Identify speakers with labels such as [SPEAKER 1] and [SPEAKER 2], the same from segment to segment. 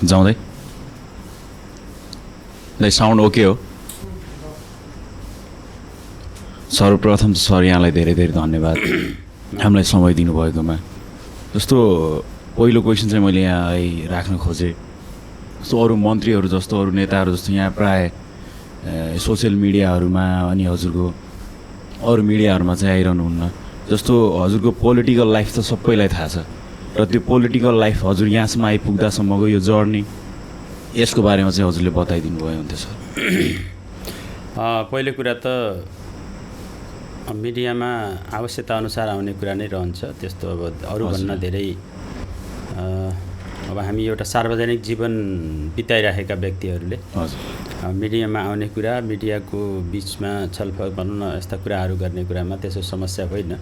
[SPEAKER 1] जाउँदै दाइ sound okay हो? सर्वप्रथम त सर यहाँलाई धेरै धेरै धन्यवाद हामीलाई समय दिनुभएकोमा। जस्तो पहिलो क्वेसन चाहिँ मैले यहाँ राख्न खोजेँ, जस्तो अरू मन्त्रीहरू जस्तो अरू नेताहरू जस्तो यहाँ प्राय सोसियल मिडियाहरूमा अनि हजुरको अरू मिडियाहरूमा चाहिँ आइरहनुहुन्न। जस्तो हजुरको पोलिटिकल लाइफ त सबैलाई थाहा छ र त्यो पोलिटिकल लाइफ हजुर यहाँसम्म आइपुग्दासम्मको यो जर्नी यसको बारेमा चाहिँ हजुरले बताइदिनु भयो हुन्थ्यो सर।
[SPEAKER 2] पहिलो कुरा त मिडियामा आवश्यकता अनुसार आउने कुरा नै रहन्छ। त्यस्तो अब अरूभन्दा धेरै अब हामी एउटा सार्वजनिक जीवन बिताइराखेका व्यक्तिहरूले मिडियामा आउने कुरा, मिडियाको बिचमा छलफल भनौँ न यस्ता कुराहरू गर्ने कुरामा त्यसो समस्या होइन,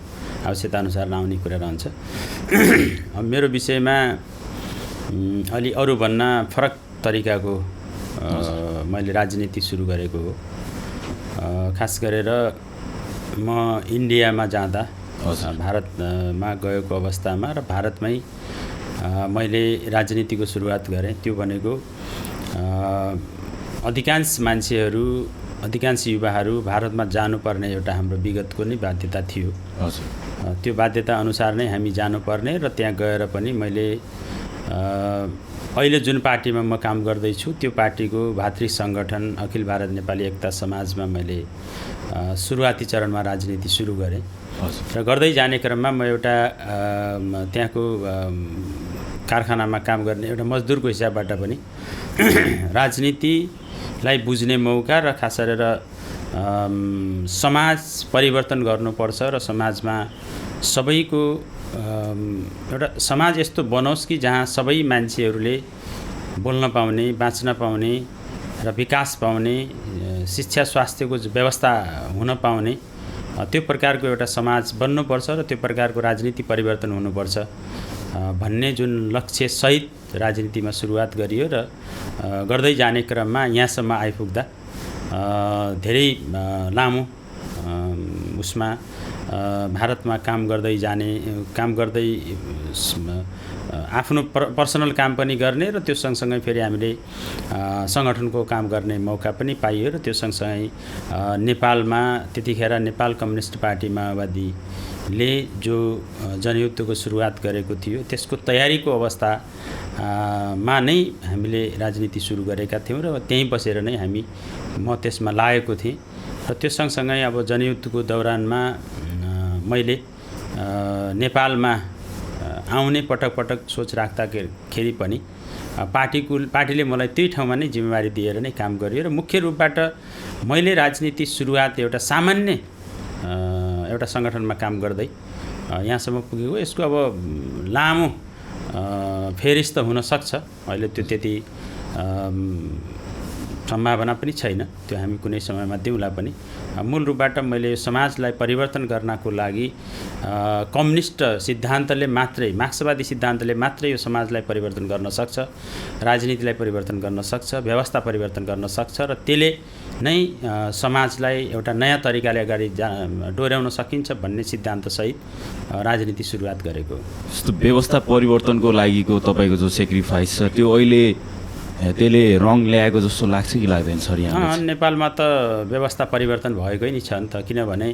[SPEAKER 2] आवश्यकता अनुसार आउने कुरा रहन्छ। मेरो विषयमा अलि अरूभन्दा फरक तरिकाको मैले राजनीति सुरु गरेको हो। खास गरेर म इन्डियामा जाँदा भारतमा गएको अवस्थामा र भारतमै मैले राजनीतिको सुरुवात गरेँ। त्यो भनेको अधिकांश मान्छेहरू, अधिकांश युवाहरू भारतमा जानुपर्ने एउटा हाम्रो विगतको नै बाध्यता थियो। त्यो बाध्यता अनुसार नै हामी जानुपर्ने र त्यहाँ गएर पनि मैले अहिले जुन पार्टीमा म काम गर्दैछु त्यो पार्टीको भातृ सङ्गठन अखिल भारत नेपाली एकता समाजमा मैले सुरुवाती चरणमा राजनीति सुरु गरेँ र गर्दै जाने क्रममा म एउटा त्यहाँको कारखानामा काम गर्ने एउटा मजदुरको हिसाबबाट पनि राजनीतिलाई बुझ्ने मौका र खास गरेर समाज परिवर्तन गर्नुपर्छ र समाजमा सबैको एउटा समाज यस्तो बनोस् कि जहाँ सबै मान्छेहरूले बोल्न पाउने, बाँच्न पाउने र विकास पाउने, शिक्षा स्वास्थ्यको व्यवस्था हुन पाउने त्यो प्रकारको एउटा समाज बन्नुपर्छ र त्यो प्रकारको राजनीति परिवर्तन हुनुपर्छ भन्ने जुन लक्ष्य सहित राजनीतिमा सुरुवात गरियो र गर्दै जाने क्रममा यहाँसम्म आइपुग्दा धेरै लामो उसमा भारतमा काम गर्दै आफ्नो पर्सनल काम पनि गर्ने र त्यो सँगसँगै फेरि हामीले सङ्गठनको काम गर्ने मौका पनि पाइयो र त्यो सँगसँगै नेपालमा त्यतिखेर नेपाल कम्युनिस्ट पार्टी माओवादीले जो जनयुद्धको सुरुवात गरेको थियो त्यसको तयारीको अवस्थामा नै हामीले राजनीति सुरु गरेका थियौँ र त्यहीँ बसेर नै म त्यसमा लागेको थिएँ र त्यो सँगसँगै अब जनयुद्धको दौरानमा मैले नेपालमा आउने पटक सोच राख्दाखेरि पनि पार्टीले मलाई त्यही ठाउँमा नै जिम्मेवारी दिएर नै काम गरियो र मुख्य रूपबाट मैले राजनीति सुरुवात एउटा सामान्य एउटा सङ्गठनमा काम गर्दै यहाँसम्म पुगेको। यसको अब लामो फेरिस्त हुन सक्छ, अहिले त्यो त्यति सम्भावना पनि छैन, त्यो हामी कुनै समयमा दिउँला पनि। मूल रूपबाट मैले समाजलाई परिवर्तन गर्नको लागि कम्युनिस्ट सिद्धान्तले मात्रै, मार्क्सवादी सिद्धान्तले मात्रै यो समाजलाई परिवर्तन गर्न सक्छ, राजनीतिलाई परिवर्तन गर्न सक्छ, व्यवस्था परिवर्तन गर्न सक्छ र त्यसले नै समाजलाई एउटा नयाँ तरिकाले अगाडि डोर्याउन सकिन्छ भन्ने सिद्धान्तसहित राजनीति सुरुवात गरेको।
[SPEAKER 1] जस्तो व्यवस्था परिवर्तनको लागिको तपाईँको जो सेक्रिफाइस छ त्यो अहिले त्यसले रङ ल्याएको जस्तो लाग्छ कि लाग्दैन सर? यहाँ
[SPEAKER 2] नेपालमा त व्यवस्था परिवर्तन भएकै नै छ नि त, किनभने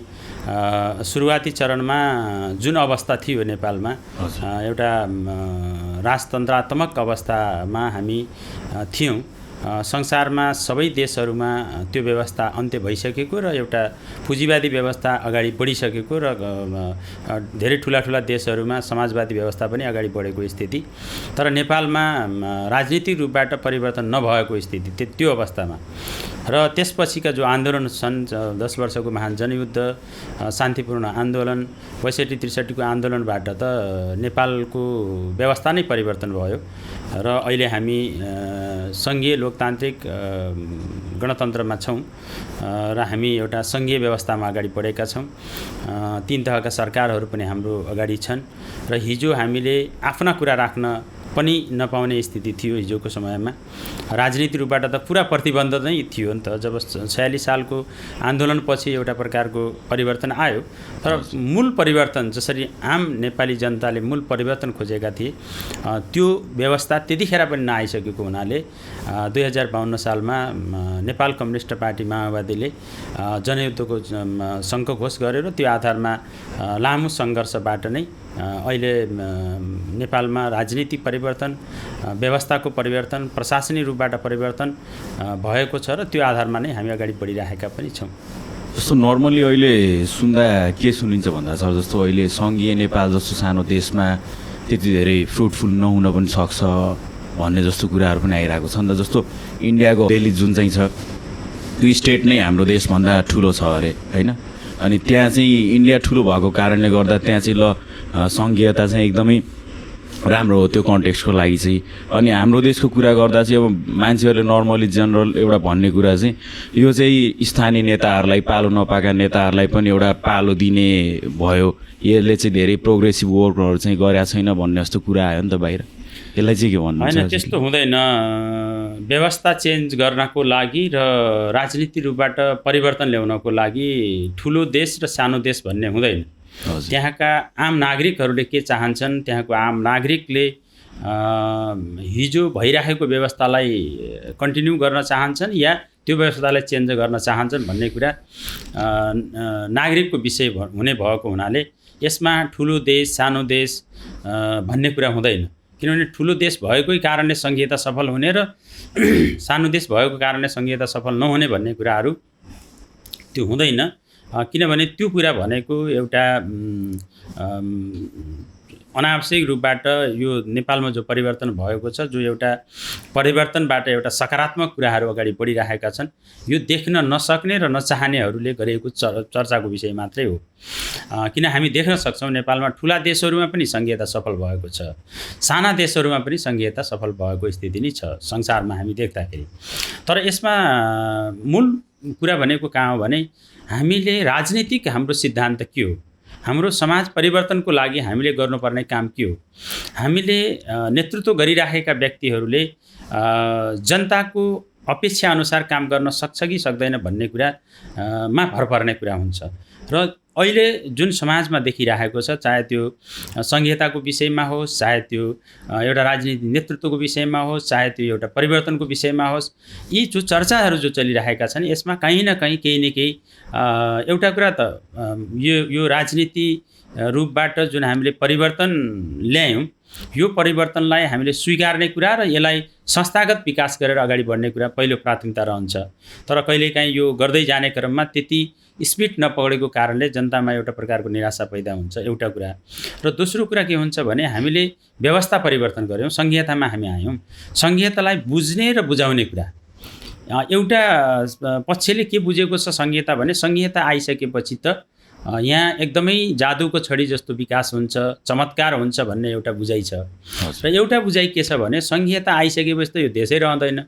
[SPEAKER 2] सुरुवाती चरणमा जुन अवस्था थियो नेपालमा एउटा राजतन्त्रात्मक अवस्थामा हामी थियौँ। संसारमा सबै देशहरूमा त्यो व्यवस्था अन्त्य भइसकेको र एउटा पुँजीवादी व्यवस्था अगाडि बढिसकेको र धेरै ठुला देशहरूमा समाजवादी व्यवस्था पनि अगाडि बढेको स्थिति, तर नेपालमा राजनीतिक रूपबाट परिवर्तन नभएको स्थिति त्यो अवस्थामा। र त्यसपछिका जो आन्दोलन छन्, 10 वर्षको महान जनयुद्ध, शान्तिपूर्ण आन्दोलन, 62-63 को आन्दोलनबाट त नेपालको व्यवस्था नै परिवर्तन भयो र अहिले हामी सङ्घीय लोकतान्त्रिक गणतन्त्रमा छौँ र हामी एउटा सङ्घीय व्यवस्थामा अगाडि बढेका छौँ। 3 तहका सरकारहरू पनि हाम्रो अगाडि छन् र हिजो हामीले आफ्ना कुरा राख्न पनि नपाउने स्थिति थियो हिजोको समयमा। राजनीतिक रूपबाट त पुरा प्रतिबन्ध नै थियो नि त। जब 46 सालको आन्दोलनपछि एउटा प्रकारको परिवर्तन आयो, तर मूल परिवर्तन जसरी आम नेपाली जनताले मूल परिवर्तन खोजेका थिए त्यो व्यवस्था त्यतिखेर पनि नआइसकेको हुनाले 2052 सालमा नेपाल कम्युनिस्ट पार्टी माओवादीले जनयुद्धको शङ्खघोष गरेर त्यो आधारमा लामो सङ्घर्षबाट नै अहिले नेपालमा राजनीतिक परिवर्तन, व्यवस्थाको परिवर्तन, प्रशासनिक रूपबाट परिवर्तन भएको छ र त्यो आधारमा नै हामी अगाडि बढिरहेका पनि छौँ।
[SPEAKER 1] जस्तो नर्मली अहिले सुन्दा के सुनिन्छ भन्दा सर, जस्तो अहिले सङ्घीय नेपाल जस्तो सानो देशमा त्यति धेरै फ्रुटफुल नहुन पनि सक्छ भन्ने जस्तो कुराहरू पनि आइरहेको छ नि त। जस्तो इन्डियाको दिल्ली जुन चाहिँ छ त्यो स्टेट नै हाम्रो देशभन्दा ठुलो छ अरे होइन, अनि त्यहाँ चाहिँ इन्डिया ठुलो भएको कारणले गर्दा त्यहाँ चाहिँ सङ्घीयता चाहिँ एकदमै राम्रो हो त्यो कन्टेक्स्टको लागि चाहिँ। अनि हाम्रो देशको कुरा गर्दा चाहिँ अब मान्छेहरूले नर्मली जनरल एउटा भन्ने कुरा चाहिँ यो चाहिँ स्थानीय नेताहरूलाई, पालो नपाएका नेताहरूलाई पनि एउटा पालो दिने भयो, यसले चाहिँ धेरै प्रोग्रेसिभ वर्कहरू चाहिँ गरेका छैन भन्ने जस्तो कुरा आयो नि त बाहिर। यसलाई चाहिँ के भन्नु?
[SPEAKER 2] होइन, त्यस्तो हुँदैन। व्यवस्था चेन्ज गर्नको लागि र राजनीतिक रूपबाट परिवर्तन ल्याउनको लागि ठुलो देश र सानो देश भन्ने हुँदैन। त्यहाँका आम नागरिकहरूले के चाहन्छन्, त्यहाँको आम नागरिकले हिजो भइरहेको व्यवस्थालाई कन्टिन्यू गर्न चाहन्छन् या त्यो व्यवस्थालाई चेन्ज गर्न चाहन्छन् भन्ने कुरा नागरिकको विषय हुने भएको हुनाले यसमा ठुलो देश सानो देश भन्ने कुरा हुँदैन। किनभने ठुलो देश भएकै कारणले सङ्घीयता सफल हुने र सानो देश भएको कारणले सङ्घीयता सफल नहुने भन्ने कुराहरू त्यो हुँदैन। किनभने त्यो कुरा भनेको एउटा अनावश्यक रूपबाट यो नेपालमा जो परिवर्तन भएको छ, जो एउटा परिवर्तनबाट एउटा सकारात्मक कुराहरू अगाडि बढिरहेका छन्, यो देख्न नसक्ने र नचाहनेहरूले गरेको चर्चाको विषय मात्रै हो। किन हामी देख्न सक्छौँ नेपालमा ठुला देशहरूमा पनि सङ्घीयता सफल भएको छ, साना देशहरूमा पनि सङ्घीयता सफल भएको स्थिति नै छ संसारमा हामी देख्दाखेरि। तर यसमा मूल कुरा भनेको कहाँ हो भने हामीले राजनीतिक हाम्रो सिद्धान्त के हो, हाम्रो समाज परिवर्तनको लागि हामीले गर्नुपर्ने काम के हो, हामीले नेतृत्व गरिराखेका व्यक्तिहरूले जनताको अपेक्षा अनुसार काम गर्न सक्छ कि सक्दैन भन्ने कुरा मा भर पर्ने कुरा हुन्छ। र अहिले जुन समाजमा देखिरहेको छ, चाहे त्यो सङ्घीयताको विषयमा होस्, चाहे त्यो एउटा राजनीतिक नेतृत्वको विषयमा होस्, चाहे त्यो एउटा परिवर्तनको विषयमा होस्, यी जो चर्चाहरू जो चलिरहेका छन् यसमा कहीँ न कहीँ केही न केही एउटा कुरा त यो राजनीति रूपबाट जुन हामीले परिवर्तन ल्यायौँ, यो परिवर्तनलाई हामीले स्वीकार्ने कुरा र यसलाई संस्थागत विकास गरेर अगाडि बढ्ने कुरा पहिलो प्राथमिकता रहन्छ। तर कहिलेकाहीँ यो गर्दै जाने क्रममा त्यति स्पिड नपकडेको कारणले जनतामा एउटा प्रकारको निराशा पैदा हुन्छ, एउटा कुरा। र दोस्रो कुरा के हुन्छ भने हामीले व्यवस्था परिवर्तन गऱ्यौँ, सङ्घीयतामा हामी आयौँ, सङ्घीयतालाई बुझ्ने र बुझाउने कुरा। एउटा पक्षले के बुझेको छ सङ्घीयता भने सङ्घीयता आइसकेपछि त यहाँ एकदमै जादुको छडी जस्तो विकास हुन्छ, चमत्कार हुन्छ भन्ने एउटा बुझाइ छ। र एउटा बुझाइ के छ भने सङ्घीयता आइसकेपछि त यो देशै रहँदैन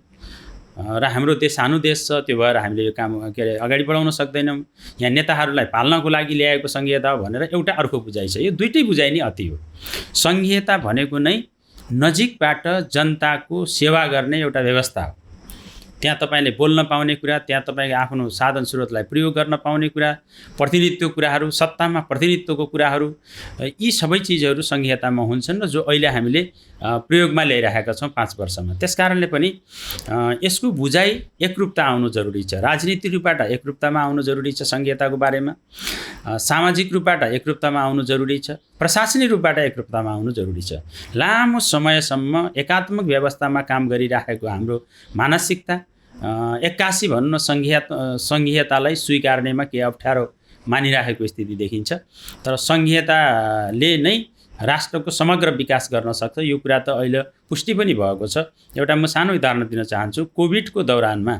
[SPEAKER 2] र हाम्रो देश सानो देश छ, त्यो भएर हामीले यो काम के अरे अगाडि बढाउन सक्दैनौँ, यहाँ नेताहरूलाई पाल्नको लागि ल्याएको सङ्घीयता हो भनेर एउटा अर्को बुझाइ छ। यो दुइटै बुझाइ नै अति हो। सङ्घीयता भनेको नै नजिकबाट जनताको सेवा गर्ने एउटा व्यवस्था हो। त्यहाँ तपाईँले बोल्न पाउने कुरा, त्यहाँ तपाईँको आफ्नो साधन स्रोतलाई प्रयोग गर्न पाउने कुरा, प्रतिनिधित्वको कुराहरू, सत्तामा प्रतिनिधित्वको कुराहरू, यी सबै चिजहरू सङ्घीयतामा हुन्छन् र जो अहिले हामीले प्रयोगमा ल्याइरहेका छौँ 5 वर्षमा। त्यस कारणले पनि यसको बुझाइ एकरूपता आउनु जरुरी छ। राजनीतिक रूपबाट एकरूपतामा आउनु जरुरी छ सङ्घीयताको बारेमा, सामाजिक रूपबाट एकरूपतामा आउनु जरुरी छ, प्रशासनिक रूपबाट एकरूपतामा आउनु जरुरी छ। लामो समयसम्म एकात्मक व्यवस्थामा काम गरिरहेको हाम्रो मानसिकता 81 भन्न सङ्घीयतालाई स्वीकार्नेमा के अप्ठ्यारो मानिरहेको स्थिति देखिन्छ। तर सङ्घीयताले नै राष्ट्रको समग्र विकास गर्न सक्छ, यो कुरा त अहिले पुष्टि पनि भएको छ। एउटा म सानो उदाहरण दिन चाहन्छु। कोभिडको दौरानमा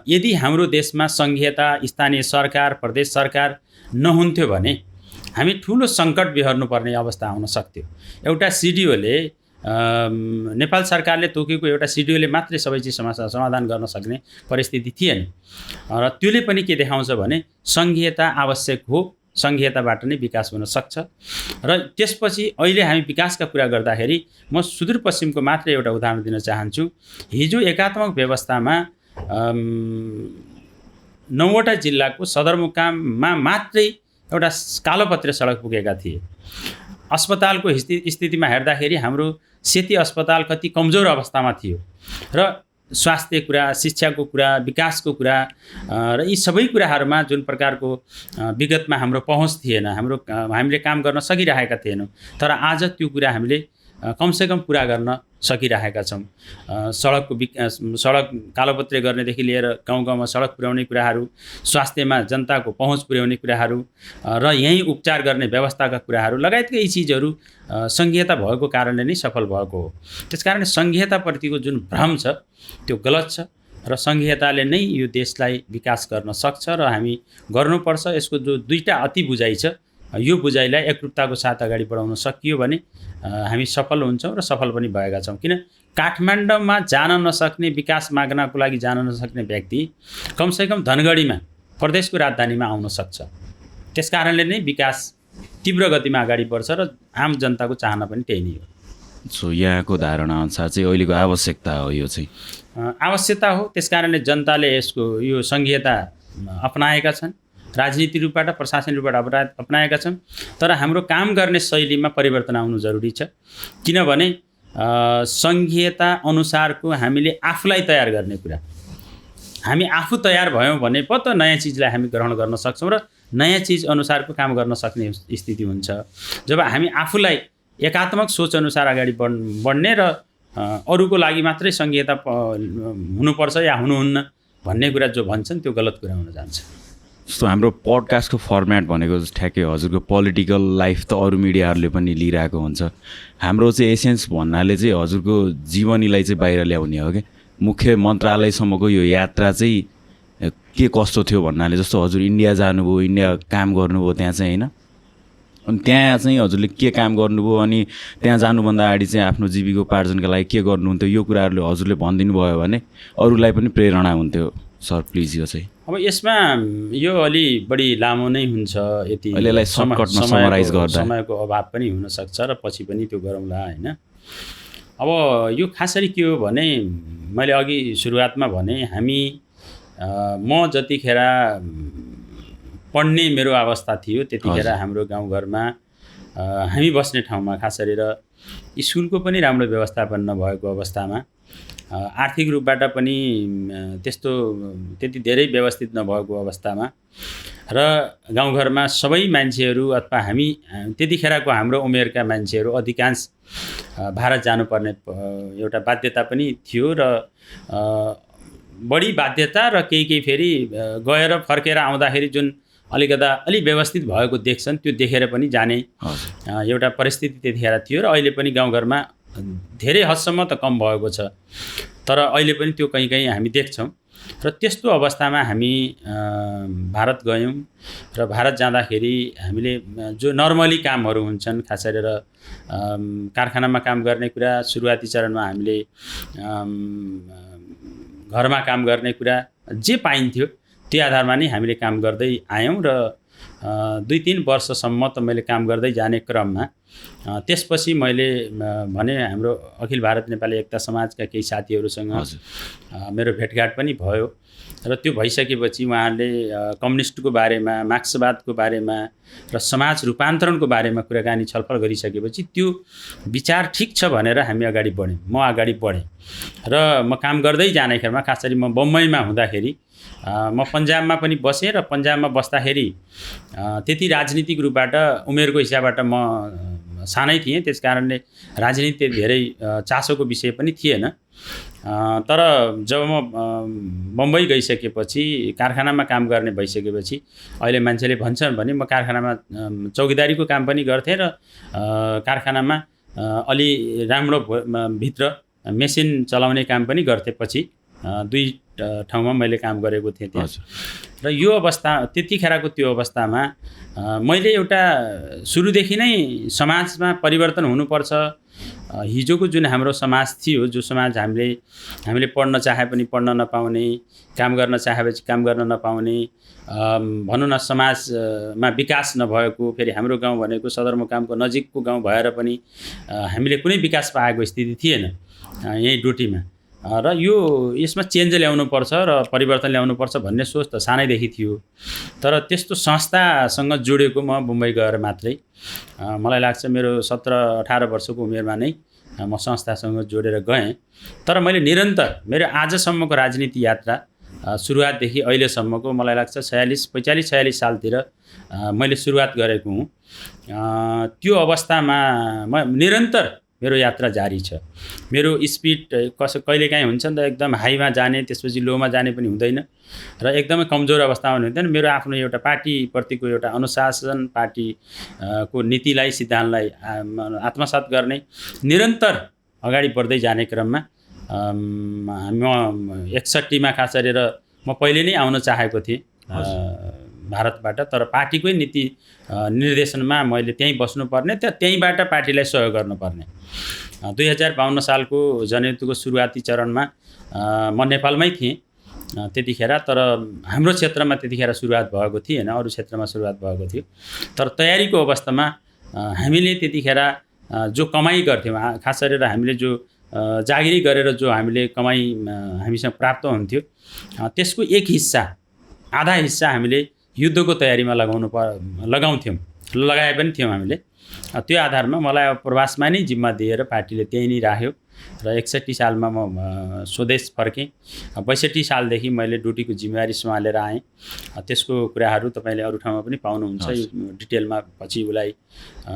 [SPEAKER 2] यदि हाम्रो देशमा सङ्घीयता, स्थानीय सरकार, प्रदेश सरकार नहुन्थ्यो भने हामी ठुलो सङ्कट बिहोर्नुपर्ने अवस्था आउन सक्थ्यो। एउटा सिडिओले नेपाल सरकारले तोकेको एउटा सिडिओले मात्रै सबै चिज समाधान गर्न सक्ने परिस्थिति थिएन। र त्यसले पनि के देखाउँछ भने सङ्घीयता आवश्यक हो, सङ्घीयताबाट नै विकास हुन सक्छ। र त्यसपछि अहिले हामी विकासका कुरा गर्दाखेरि म सुदूरपश्चिमको मात्रै एउटा उदाहरण दिन चाहन्छु। हिजो एकात्मक व्यवस्थामा 9वटा जिल्लाको सदरमुकाममा मात्रै एउटा कालोपत्रे सडक पुगेका थिए। अस्पतालको स्थितिमा हेर्दाखेरि हाम्रो सेती अस्पताल कति कमजोर अवस्थामा थियो र स्वास्थ्य कुरा, शिक्षाको कुरा, विकासको कुरा र यी सबै कुराहरूमा जुन प्रकारको विगतमा हाम्रो पहुँच थिएन, हामीले काम गर्न सकिरहेका थिएनौँ। तर आज त्यो कुरा हामीले कमसेकम पुरा गर्न सकिरहेका छौँ। सडक कालोपत्रे गर्नेदेखि लिएर गाउँ गाउँमा सडक पुर्याउने कुराहरू, स्वास्थ्यमा जनताको पहुँच पुर्याउने कुराहरू र यहीँ उपचार गर्ने व्यवस्थाका कुराहरू लगायतका यी चिजहरू सङ्घीयता भएको कारणले नै सफल भएको हो। त्यसकारण सङ्घीयताप्रतिको जुन भ्रम छ त्यो गलत छ र सङ्घीयताले नै यो देशलाई विकास गर्न सक्छ र हामी गर्नुपर्छ। यसको जो दुईटा अति बुझाइ छ, यो बुझाइलाई एकरूपताको साथ अगाडि बढाउन सकियो भने हामी सफल हुन्छौँ र सफल पनि भएका छौँ। किन काठमाडौँमा जान नसक्ने, विकास माग्नको लागि जान नसक्ने व्यक्ति कमसेकम धनगढीमा, प्रदेशको राजधानीमा आउन सक्छ। त्यसकारणले नै विकास तीव्र गतिमा अगाडि बढ्छ र आम जनताको चाहना पनि त्यही नै हो।
[SPEAKER 1] सो यहाँको धारणा अनुसार चाहिँ अहिलेको आवश्यकता हो, यो चाहिँ
[SPEAKER 2] आवश्यकता हो। त्यसकारणले जनताले यो सङ्घीयता अपनाएका छन्, राजनीति रूपबाट, प्रशासन रूपबाट अपनाएका छन्। तर हाम्रो काम गर्ने शैलीमा परिवर्तन आउनु जरुरी छ। किनभने सङ्घीयता अनुसारको हामीले आफूलाई तयार गर्ने कुरा, हामी आफू तयार भयौँ भने पो त नयाँ चिजलाई हामी ग्रहण गर्न सक्छौँ र नयाँ चिज अनुसारको काम गर्न सक्ने स्थिति हुन्छ। जब हामी आफूलाई एकात्मक सोच अनुसार अगाडि बढ्ने र अरूको लागि मात्रै सङ्घीयता हुनुपर्छ या हुनुहुन्न भन्ने कुरा जो भन्छन् त्यो गलत कुरा हुन जान्छ।
[SPEAKER 1] जस्तो हाम्रो पडकास्टको फर्मेट भनेको ठ्याक्कै हजुरको पोलिटिकल लाइफ त अरू मिडियाहरूले पनि लिइरहेको हुन्छ। हाम्रो चाहिँ एसेन्स भन्नाले चाहिँ हजुरको जीवनीलाई चाहिँ बाहिर ल्याउने हो कि मुख्य मन्त्रालयसम्मको यो यात्रा चाहिँ के कस्तो थियो भन्नाले, जस्तो हजुर इन्डिया जानुभयो, इन्डिया काम गर्नुभयो त्यहाँ चाहिँ होइन, अनि त्यहाँ चाहिँ हजुरले के काम गर्नुभयो, अनि त्यहाँ जानुभन्दा अगाडि चाहिँ आफ्नो जीविकोपार्जनका लागि के गर्नुहुन्थ्यो, यो कुराहरूले हजुरले भनिदिनु भयो भने अरूलाई पनि प्रेरणा हुन्थ्यो। सर प्लिज यो चाहिँ
[SPEAKER 2] अब यसमा यो अलि बढी लामो नै हुन्छ। यति
[SPEAKER 1] अहिलेलाई सर्टकटमा समराइज गर्दा
[SPEAKER 2] समयको अभाव पनि हुनसक्छ र पछि पनि त्यो गरौँला होइन। अब यो खासरी के हो भने मैले अघि सुरुवातमा भने म जतिखेर पढ्ने मेरो अवस्था थियो त्यतिखेर हाम्रो गाउँघरमा हामी बस्ने ठाउँमा खासरी र स्कुलको पनि राम्रो व्यवस्थापन नभएको अवस्थामा, आर्थिक रूपबाट पनि त्यति धेरै व्यवस्थित नभएको अवस्थामा र गाउँघरमा सबै मान्छेहरू अथवा हामी त्यतिखेरको हाम्रो उमेरका मान्छेहरू अधिकांश भारत जानुपर्ने एउटा बाध्यता पनि थियो र बढी बाध्यता र केही फेरि गएर फर्केर आउँदाखेरि जुन अलि व्यवस्थित भएको देख्छन् त्यो देखेर पनि जाने एउटा परिस्थिति त्यतिखेर थियो र अहिले पनि गाउँघरमा धेरै हदसम्म त कम भएको छ, तर अहिले पनि त्यो कहीँ हामी देख्छौँ। र त्यस्तो अवस्थामा हामी भारत गयौँ र भारत जाँदाखेरि हामीले जो नर्मली कामहरू हुन्छन्, खास गरेर कारखानामा काम गर्ने कुरा, सुरुवाती चरणमा हामीले घरमा काम गर्ने कुरा, जे पाइन्थ्यो त्यो आधारमा नै हामीले काम गर्दै आयौँ र 2-3 वर्षसम्म त मैले काम गर्दै जाने क्रममा त्यसपछि मैले भने हाम्रो अखिल भारत नेपाली एकता समाजका केही साथीहरूसँग मेरो भेटघाट पनि भयो र त्यो भइसकेपछि उहाँहरूले कम्युनिस्टको बारेमा, मार्क्सवादको बारेमा र समाज रूपान्तरणको बारेमा कुराकानी छलफल गरिसकेपछि त्यो विचार ठिक छ भनेर हामी अगाडि बढ्यौँ। म अगाडि बढेँ र म काम गर्दै जाने क्रममा खास गरी म बम्बईमा हुँदाखेरि म पन्जाबमा पनि बसेँ र पन्जाबमा बस्दाखेरि त्यति राजनीतिक रूपबाट उमेरको हिसाबबाट म सानै थिएँ, त्यस कारणले राजनीति धेरै चासोको विषय पनि थिएन। तर जब म बम्बई गइसकेपछि कारखानामा काम गर्ने भइसकेपछि अहिले मान्छेले भन्छन् भने म कारखानामा चौकीदारीको काम पनि गर्थेँ र कारखानामा अलि राम्रो भित्र मेसिन चलाउने काम पनि गर्थेँ। पछि 2 ठाउँमा मैले काम गरेको थिएँ त्यहाँ र यो अवस्था त्यतिखेरको त्यो अवस्थामा मैले एउटा सुरुदेखि नै समाजमा परिवर्तन हुनुपर्छ, हिजोको जुन हाम्रो समाज थियो, जो समाज हामीले पढ्न चाहे पनि पढ्न नपाउने, काम गर्न चाहेपछि काम गर्न नपाउने, भनौँ न समाजमा विकास नभएको, फेरि हाम्रो गाउँ भनेको सदरमुकामको नजिकको गाउँ भएर पनि हामीले कुनै विकास पाएको स्थिति थिएन यही डोटीमा। र यसमा चेन्ज ल्याउनुपर्छ र परिवर्तन ल्याउनुपर्छ भन्ने सोच त सानैदेखि थियो। तर त्यस्तो संस्थासँग जोडेको म मुम्बई गएर मात्रै, मलाई लाग्छ मेरो 17-18 वर्षको उमेरमा नै म संस्थासँग जोडेर गएँ। तर मैले निरन्तर मेरो आजसम्मको राजनीति यात्रा सुरुवातदेखि अहिलेसम्मको मलाई लाग्छ 45-46 सालतिर मैले सुरुवात गरेको हुँ। त्यो अवस्थामा म निरन्तर मेरो यात्रा जारी छ। मेरो स्पिड कहिलेकाहीँ हुन्छ नि त एकदम हाईमा जाने, त्यसपछि लोमा जाने पनि हुँदैन र एकदमै कमजोर अवस्थामा पनि हुँदैन। मेरो आफ्नो एउटा पार्टीप्रतिको एउटा अनुशासन, पार्टीको नीतिलाई, सिद्धान्तलाई आत्मसात गर्ने, निरन्तर अगाडि बढ्दै जाने क्रममा म 61मा खास गरेर म पहिले नै आउन चाहेको थिएँ भारतबाट। तर पार्टीकै नीति निर्देशनमा मैले त्यहीँ बस्नुपर्ने, त्यहीँबाट पार्टीलाई सहयोग गर्नुपर्ने। 2052 सालको जनयुद्धको सुरुवाती चरणमा म नेपालमै थिएँ त्यतिखेर। तर हाम्रो क्षेत्रमा त्यतिखेर सुरुवात भएको थिएन, अरू क्षेत्रमा सुरुवात भएको थियो। तर तयारीको अवस्थामा हामीले त्यतिखेर जो कमाइ गर्थ्यौँ, खास गरेर हामीले जो जागिरी गरेर जो हामीले कमाइ हामीसँग प्राप्त हुन्थ्यो, त्यसको एक हिस्सा, आधा हिस्सा हामीले युद्धको तयारीमा लगाउँथ्यौँ, लगाए पनि थियौँ हामीले। त्यो आधारमा मलाई अब प्रवासमा नै जिम्मा दिएर पार्टीले त्यही नै राख्यो र 61 सालमा म स्वदेश फर्केँ। 62 सालदेखि मैले ड्युटीको जिम्मेवारी सम्हालेर आएँ। त्यसको कुराहरू तपाईँले अरू ठाउँमा पनि पाउनुहुन्छ, यो डिटेलमा पछि उसलाई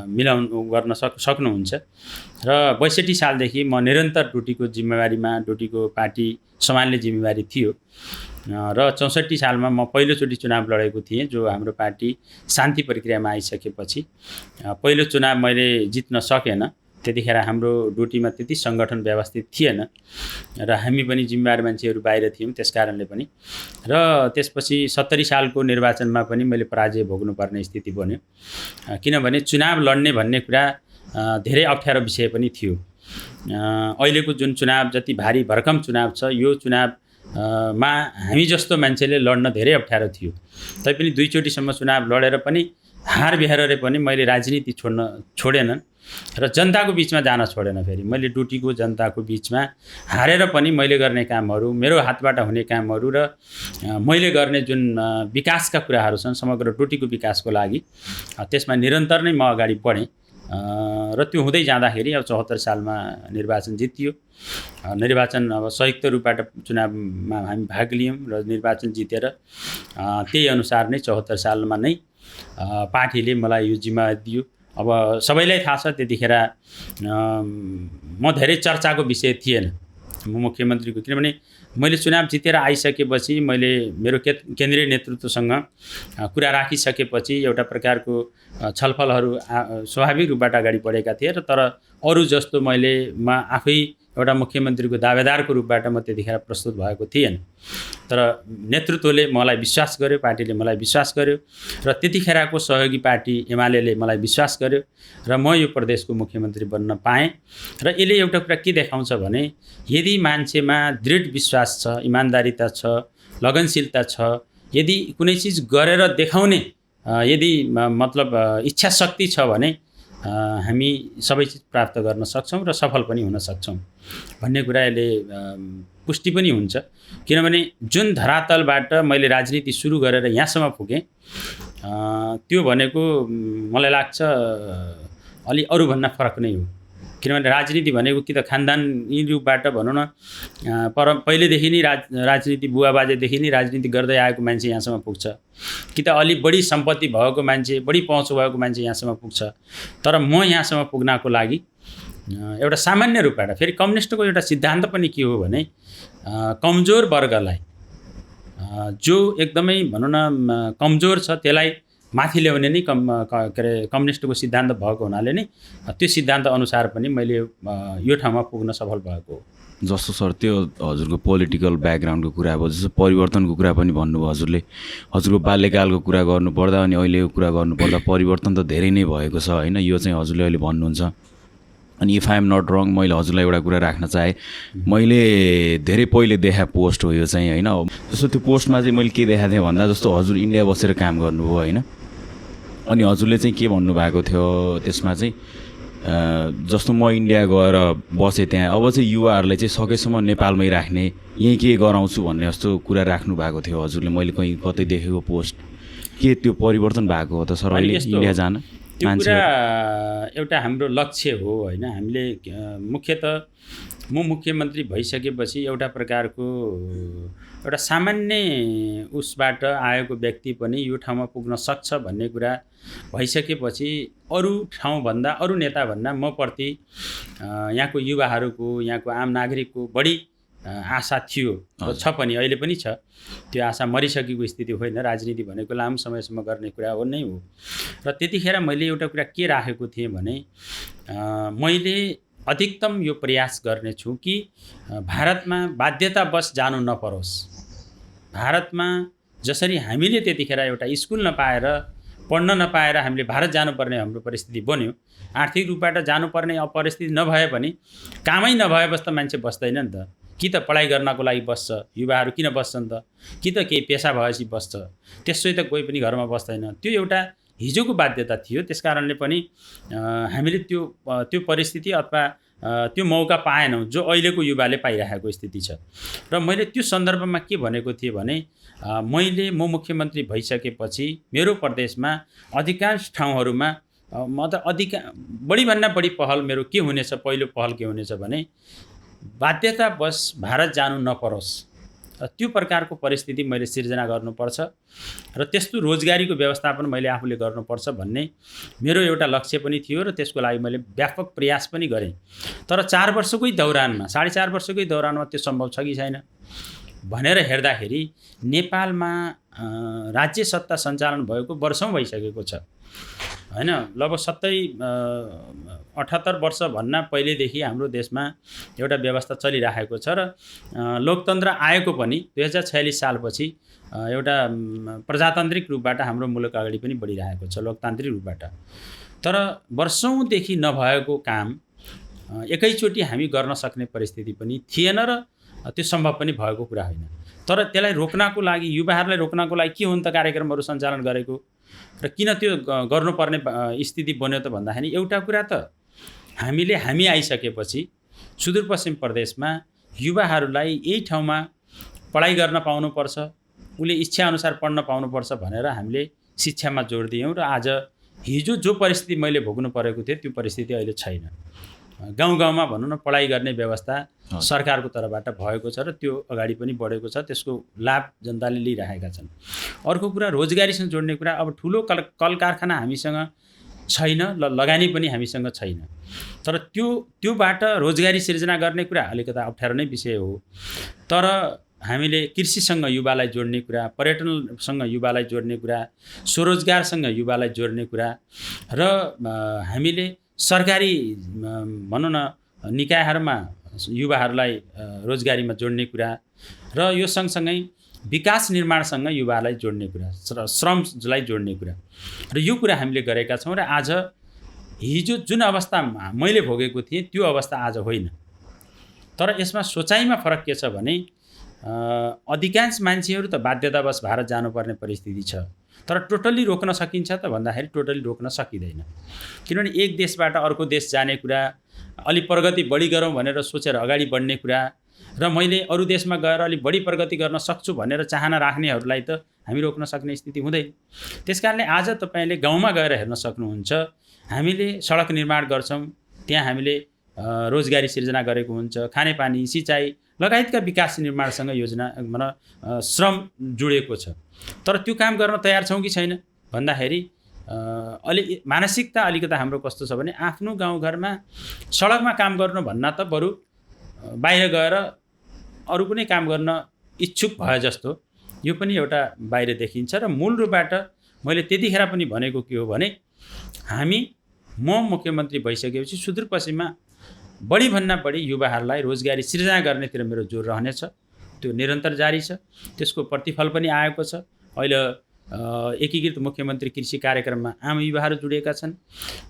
[SPEAKER 2] मिलाउनु गर्न सक्नुहुन्छ। र 62 सालदेखि म निरन्तर ड्युटीको जिम्मेवारीमा, ड्युटीको पार्टी सम्हाल्ने जिम्मेवारी थियो। र 64 सालमा म पहिलोचोटि चुनाव लडेको थिएँ, जो हाम्रो पार्टी शान्ति प्रक्रियामा आइसकेपछि। पहिलो चुनाव मैले जित्न सकेन, त्यतिखेर हाम्रो ड्युटीमा त्यति सङ्गठन व्यवस्थित थिएन र हामी पनि जिम्मेवार मान्छेहरू बाहिर थियौँ, त्यस कारणले पनि। र त्यसपछि 70 सालको निर्वाचनमा पनि मैले पराजय भोग्नुपर्ने स्थिति बन्यो, किनभने चुनाव लड्ने भन्ने कुरा धेरै अप्ठ्यारो विषय पनि थियो। अहिलेको जुन चुनाव जति भारी भरकम चुनाव छ, यो चुनाव मा हामी जस्तो मान्छेले लड्न धेरै अप्ठ्यारो थियो। तैपनि 2 चोटिसम्म चुनाव लडेर पनि हार बिहारले पनि मैले राजनीति छोडेन र जनताको बिचमा जान छोडेन। फेरि मैले ड्युटीको जनताको बिचमा हारेर पनि मैले गर्ने कामहरू, मेरो हातबाट हुने कामहरू र मैले गर्ने जुन विकासका कुराहरू छन् समग्र ड्युटीको विकासको लागि, त्यसमा निरन्तर नै म अगाडि बढेँ। र त्यो हुँदै जाँदाखेरि अब 74 सालमा निर्वाचन जितियो। निर्वाचन अब संयुक्त रूपबाट चुनावमा हामी भाग लियौँ र निर्वाचन जितेर त्यही अनुसार नै 74 सालमा नै पार्टीले मलाई यो जिम्मा दियो। अब सबैलाई थाहा छ त्यतिखेर म धेरै चर्चाको विषय थिएन म मुख्यमन्त्रीको, किनभने मैले चुनाव जितेर आइसकेपछि मैले मेरो केन्द्रीय नेतृत्वसँग कुरा राखिसकेपछि एउटा प्रकारको छलफलहरू स्वाभाविक रूपबाट अगाडि बढेका थिए र तर अरू जस्तो म आफै एउटा मुख्यमन्त्रीको दावेदारको रूपबाट म त्यतिखेर प्रस्तुत भएको थिएन। तर नेतृत्वले मलाई विश्वास गर्यो, पार्टीले मलाई विश्वास गर्यो र त्यतिखेरको सहयोगी पार्टी एमाले मलाई विश्वास गर्यो र म यो प्रदेशको मुख्यमन्त्री बन्न पाएँ। र यसले एउटा कुरा के देखाउँछ भने यदि मान्छेमा दृढ विश्वास छ, इमान्दारिता छ, लगनशीलता छ, यदि कुनै चिज गरेर देखाउने यदि मतलब इच्छा शक्ति छ भने हामी सबै चिज प्राप्त गर्न सक्छौँ र सफल पनि हुन सक्छौँ भन्ने कुरा यसले पुष्टि पनि हुन्छ। किनभने जुन धरातलबाट मैले राजनीति सुरु गरेर यहाँसम्म पुगेँ त्यो भनेको मलाई लाग्छ अलि अरूभन्दा फरक नै हो। किनभने राजनीति भनेको कि त खानदानी रूपबाट भनौँ न पहिलेदेखि नै राजनीति बुवा बाजेदेखि नै राजनीति गर्दै आएको मान्छे यहाँसम्म पुग्छ, कि त अलि बढी सम्पत्ति भएको मान्छे, बढी पहुँच भएको मान्छे यहाँसम्म पुग्छ। तर म यहाँसम्म पुग्नको लागि एउटा सामान्य रूपबाट, फेरि कम्युनिस्टको एउटा सिद्धान्त पनि के हो भने कमजोर वर्गलाई, जो एकदमै भनौँ न कमजोर छ त्यसलाई माथि ल्याउने नै कम्युनिस्टको सिद्धान्त भएको हुनाले नै त्यो सिद्धान्त अनुसार पनि मैले यो ठाउँमा पुग्न सफल भएको हो।
[SPEAKER 1] जस्तो सर त्यो हजुरको पोलिटिकल ब्याकग्राउन्डको कुरा भयो, जस्तो परिवर्तनको कुरा पनि भन्नुभयो हजुरले। हजुरको बाल्यकालको कुरा गर्नुपर्दा अनि अहिलेको कुरा गर्नुपर्दा परिवर्तन त धेरै नै भएको छ होइन, यो चाहिँ हजुरले अहिले भन्नुहुन्छ। अनि इफ आई एम नट रङ मैले हजुरलाई एउटा कुरा राख्न चाहेँ, मैले धेरै पहिले देखा पोस्ट हो यो चाहिँ होइन। जस्तो त्यो पोस्टमा चाहिँ मैले के देखाएको थिएँ भन्दा जस्तो हजुर इन्डिया बसेर काम गर्नुभयो होइन, अनि हजुरले चाहिँ के भन्नुभएको थियो त्यसमा चाहिँ जस्तो म इन्डिया गएर बसेँ त्यहाँ, अब चाहिँ युवाहरूलाई चाहिँ सकेसम्म नेपालमै राख्ने, यहीँ के गराउँछु भन्ने जस्तो कुरा राख्नु भएको थियो हजुरले, मैले कहीँ कतै देखेको पोस्ट। के त्यो परिवर्तन भएको हो त सर अहिले इन्डिया जान?
[SPEAKER 2] त्यो कुरा एउटा हाम्रो लक्ष्य हो होइन। हामीले मुख्यतः म मुख्यमन्त्री भइसकेपछि एउटा प्रकारको एउटा सामान्य उसबाट आएको व्यक्ति पनि यो ठाउँमा पुग्न सक्छ भन्ने कुरा भइसकेपछि अरू ठाउँभन्दा अरू नेताभन्दा म प्रति यहाँको युवाहरूको, यहाँको आम नागरिकको बढी आशा थियो र छ पनि, अहिले पनि छ। त्यो आशा मरिसकेको स्थिति होइन। राजनीति भनेको लामो समयसम्म गर्ने कुरा हो नै हो। र त्यतिखेर मैले एउटा कुरा के राखेको थिएँ भने मैले अधिकतम यो प्रयास गर्नेछु कि भारतमा बाध्यतावश जानु नपरोस्। भारतमा जसरी हामीले त्यतिखेर एउटा स्कुल नपाएर, पढ्न नपाएर हामीले भारत जानुपर्ने हाम्रो परिस्थिति बन्यो, आर्थिक रूपबाट जानुपर्ने परिस्थिति नभए पनि कामै नभएपछि त मान्छे बस्दैन नि त। कि त पढाइ गर्नको लागि बस्छ, युवाहरू किन बस्छन् त, कि त केही पेसा भएपछि बस्छ, त्यसै त कोही पनि घरमा बस्दैन। त्यो एउटा हिजोको बाध्यता थियो। त्यस कारणले पनि हामीले त्यो परिस्थिति अथवा त्यो मौका पाएनौँ जो अहिलेको युवाले पाइरहेको स्थिति छ। र मैले त्यो सन्दर्भमा के भनेको थिएँ भने म मुख्यमन्त्री भइसकेपछि मेरो प्रदेशमा अधिकांश ठाउँहरूमा बढीभन्दा बढी पहल मेरो के हुनेछ, पहिलो पहल के हुनेछ भने बाध्यतावश भारत जानु नपरोस्। त्यो प्रकारको परिस्थिति मैले सिर्जना गर्नुपर्छ र त्यस्तो रोजगारीको व्यवस्थापन मैले आफूले गर्नुपर्छ भन्ने मेरो एउटा लक्ष्य पनि थियो र त्यसको लागि मैले व्यापक प्रयास पनि गरेँ। तर 4 वर्षकै दौरानमा, 4.5 वर्षकै दौरानमा त्यो सम्भव छ कि छैन भनेर हेर्दाखेरि नेपालमा राज्य सत्ता सञ्चालन भएको वर्षौँ भइसकेको छ होइन। लगभग 78 वर्षभन्दा पहिलेदेखि हाम्रो देशमा एउटा व्यवस्था चलिरहेको छ र लोकतन्त्र आएको पनि 2046 सालपछि एउटा प्रजातान्त्रिक रूपबाट हाम्रो मुलुक अगाडि पनि बढिरहेको छ, लोकतान्त्रिक रूपबाट। तर वर्षौँदेखि नभएको काम एकैचोटि हामी गर्न सक्ने परिस्थिति पनि थिएन र त्यो सम्भव पनि भएको कुरा होइन। तर त्यसलाई रोक्नको लागि, युवाहरूलाई रोक्नको लागि के हुन् त कार्यक्रमहरू सञ्चालन गरेको र किन त्यो गर्नुपर्ने स्थिति बन्यो त भन्दाखेरि एउटा कुरा त हामी आइसकेपछि सुदूरपश्चिम प्रदेशमा युवाहरूलाई यही ठाउँमा पढाइ गर्न पाउनुपर्छ, उसले इच्छाअनुसार पढ्न पाउनुपर्छ भनेर हामीले शिक्षामा जोड दियौँ। र आज हिजो जो परिस्थिति मैले भोग्नु परेको थियो त्यो परिस्थिति अहिले छैन। गाउँ गाउँमा भनौँ न पढाइ गर्ने व्यवस्था सरकारको तर्फबाट भएको छ र त्यो अगाडि पनि बढेको छ, त्यसको लाभ जनताले लिइरहेका छन्। अर्को कुरा रोजगारीसँग जोड्ने कुरा, अब ठुलो कल कारखाना हामीसँग छैन, लगानी पनि हामीसँग छैन। तर त्योबाट रोजगारी सिर्जना गर्ने कुरा अलिकता अप्ठ्यारो नै विषय हो। तर हामीले कृषिसँग युवालाई जोड्ने कुरा, पर्यटनसँग युवालाई जोड्ने कुरा, स्वरोजगारसँग युवालाई जोड्ने कुरा र हामीले सरकारी भनौँ न निकायहरूमा युवाहरूलाई रोजगारीमा जोड्ने कुरा र यो सँगसँगै विकास निर्माणसँग युवालाई जोड्ने कुरा, श्रमलाई जोड्ने कुरा र यो कुरा हामीले गरेका छौँ। र आज हिजो जुन अवस्थामा मैले भोगेको थिएँ त्यो अवस्था आज होइन। तर यसमा सोचाइमा फरक के छ भने अधिकांश मान्छेहरू त बाध्यतावश भारत जानुपर्ने परिस्थिति छ, तर टोटल्ली रोक्न सकिन्छ त भन्दाखेरि टोटल्ली रोक्न सकिँदैन। किनभने एक देशबाट अर्को देश जाने कुरा, अलि प्रगति बढी गरौँ भनेर सोचेर अगाडि बढ्ने कुरा र मैले अरू देशमा गएर अलि बढी प्रगति गर्न सक्छु भनेर चाहना राख्नेहरूलाई त हामी रोक्न सक्ने स्थिति हुँदैन। त्यसकारणले आज तपाईँले गाउँमा गएर हेर्न सक्नुहुन्छ, हामीले सडक निर्माण गर्छौँ, त्यहाँ हामीले रोजगारी सिर्जना गरेको हुन्छ, खानेपानी, सिँचाइ लगायतका विकास निर्माणसँग योजना श्रम जोडिएको छ। तर त्यो काम गर्न तयार छौँ कि छैन भन्दाखेरि मानसिकता अलिकता हाम्रो कस्तो छ भने आफ्नो गाउँघरमा सडकमा काम गर्नु भन्दा त बरु बाहिर गएर अरू कुनै काम गर्न इच्छुक भए जस्तो यो पनि एउटा बाहिर देखिन्छ। र मूल रूपबाट मैले त्यतिखेर पनि भनेको के हो भने म मुख्यमन्त्री भइसकेपछि सुदूरपश्चिममा बढीभन्दा बढी युवाहरूलाई रोजगारी सिर्जना गर्नेतिर मेरो जोड रहनेछ। त्यो निरन्तर जारी छ, त्यसको प्रतिफल पनि आएको छ। अहिले एकीकृत मुख्यमन्त्री कृषि कार्यक्रममा आम युवाहरू जुडेका छन्,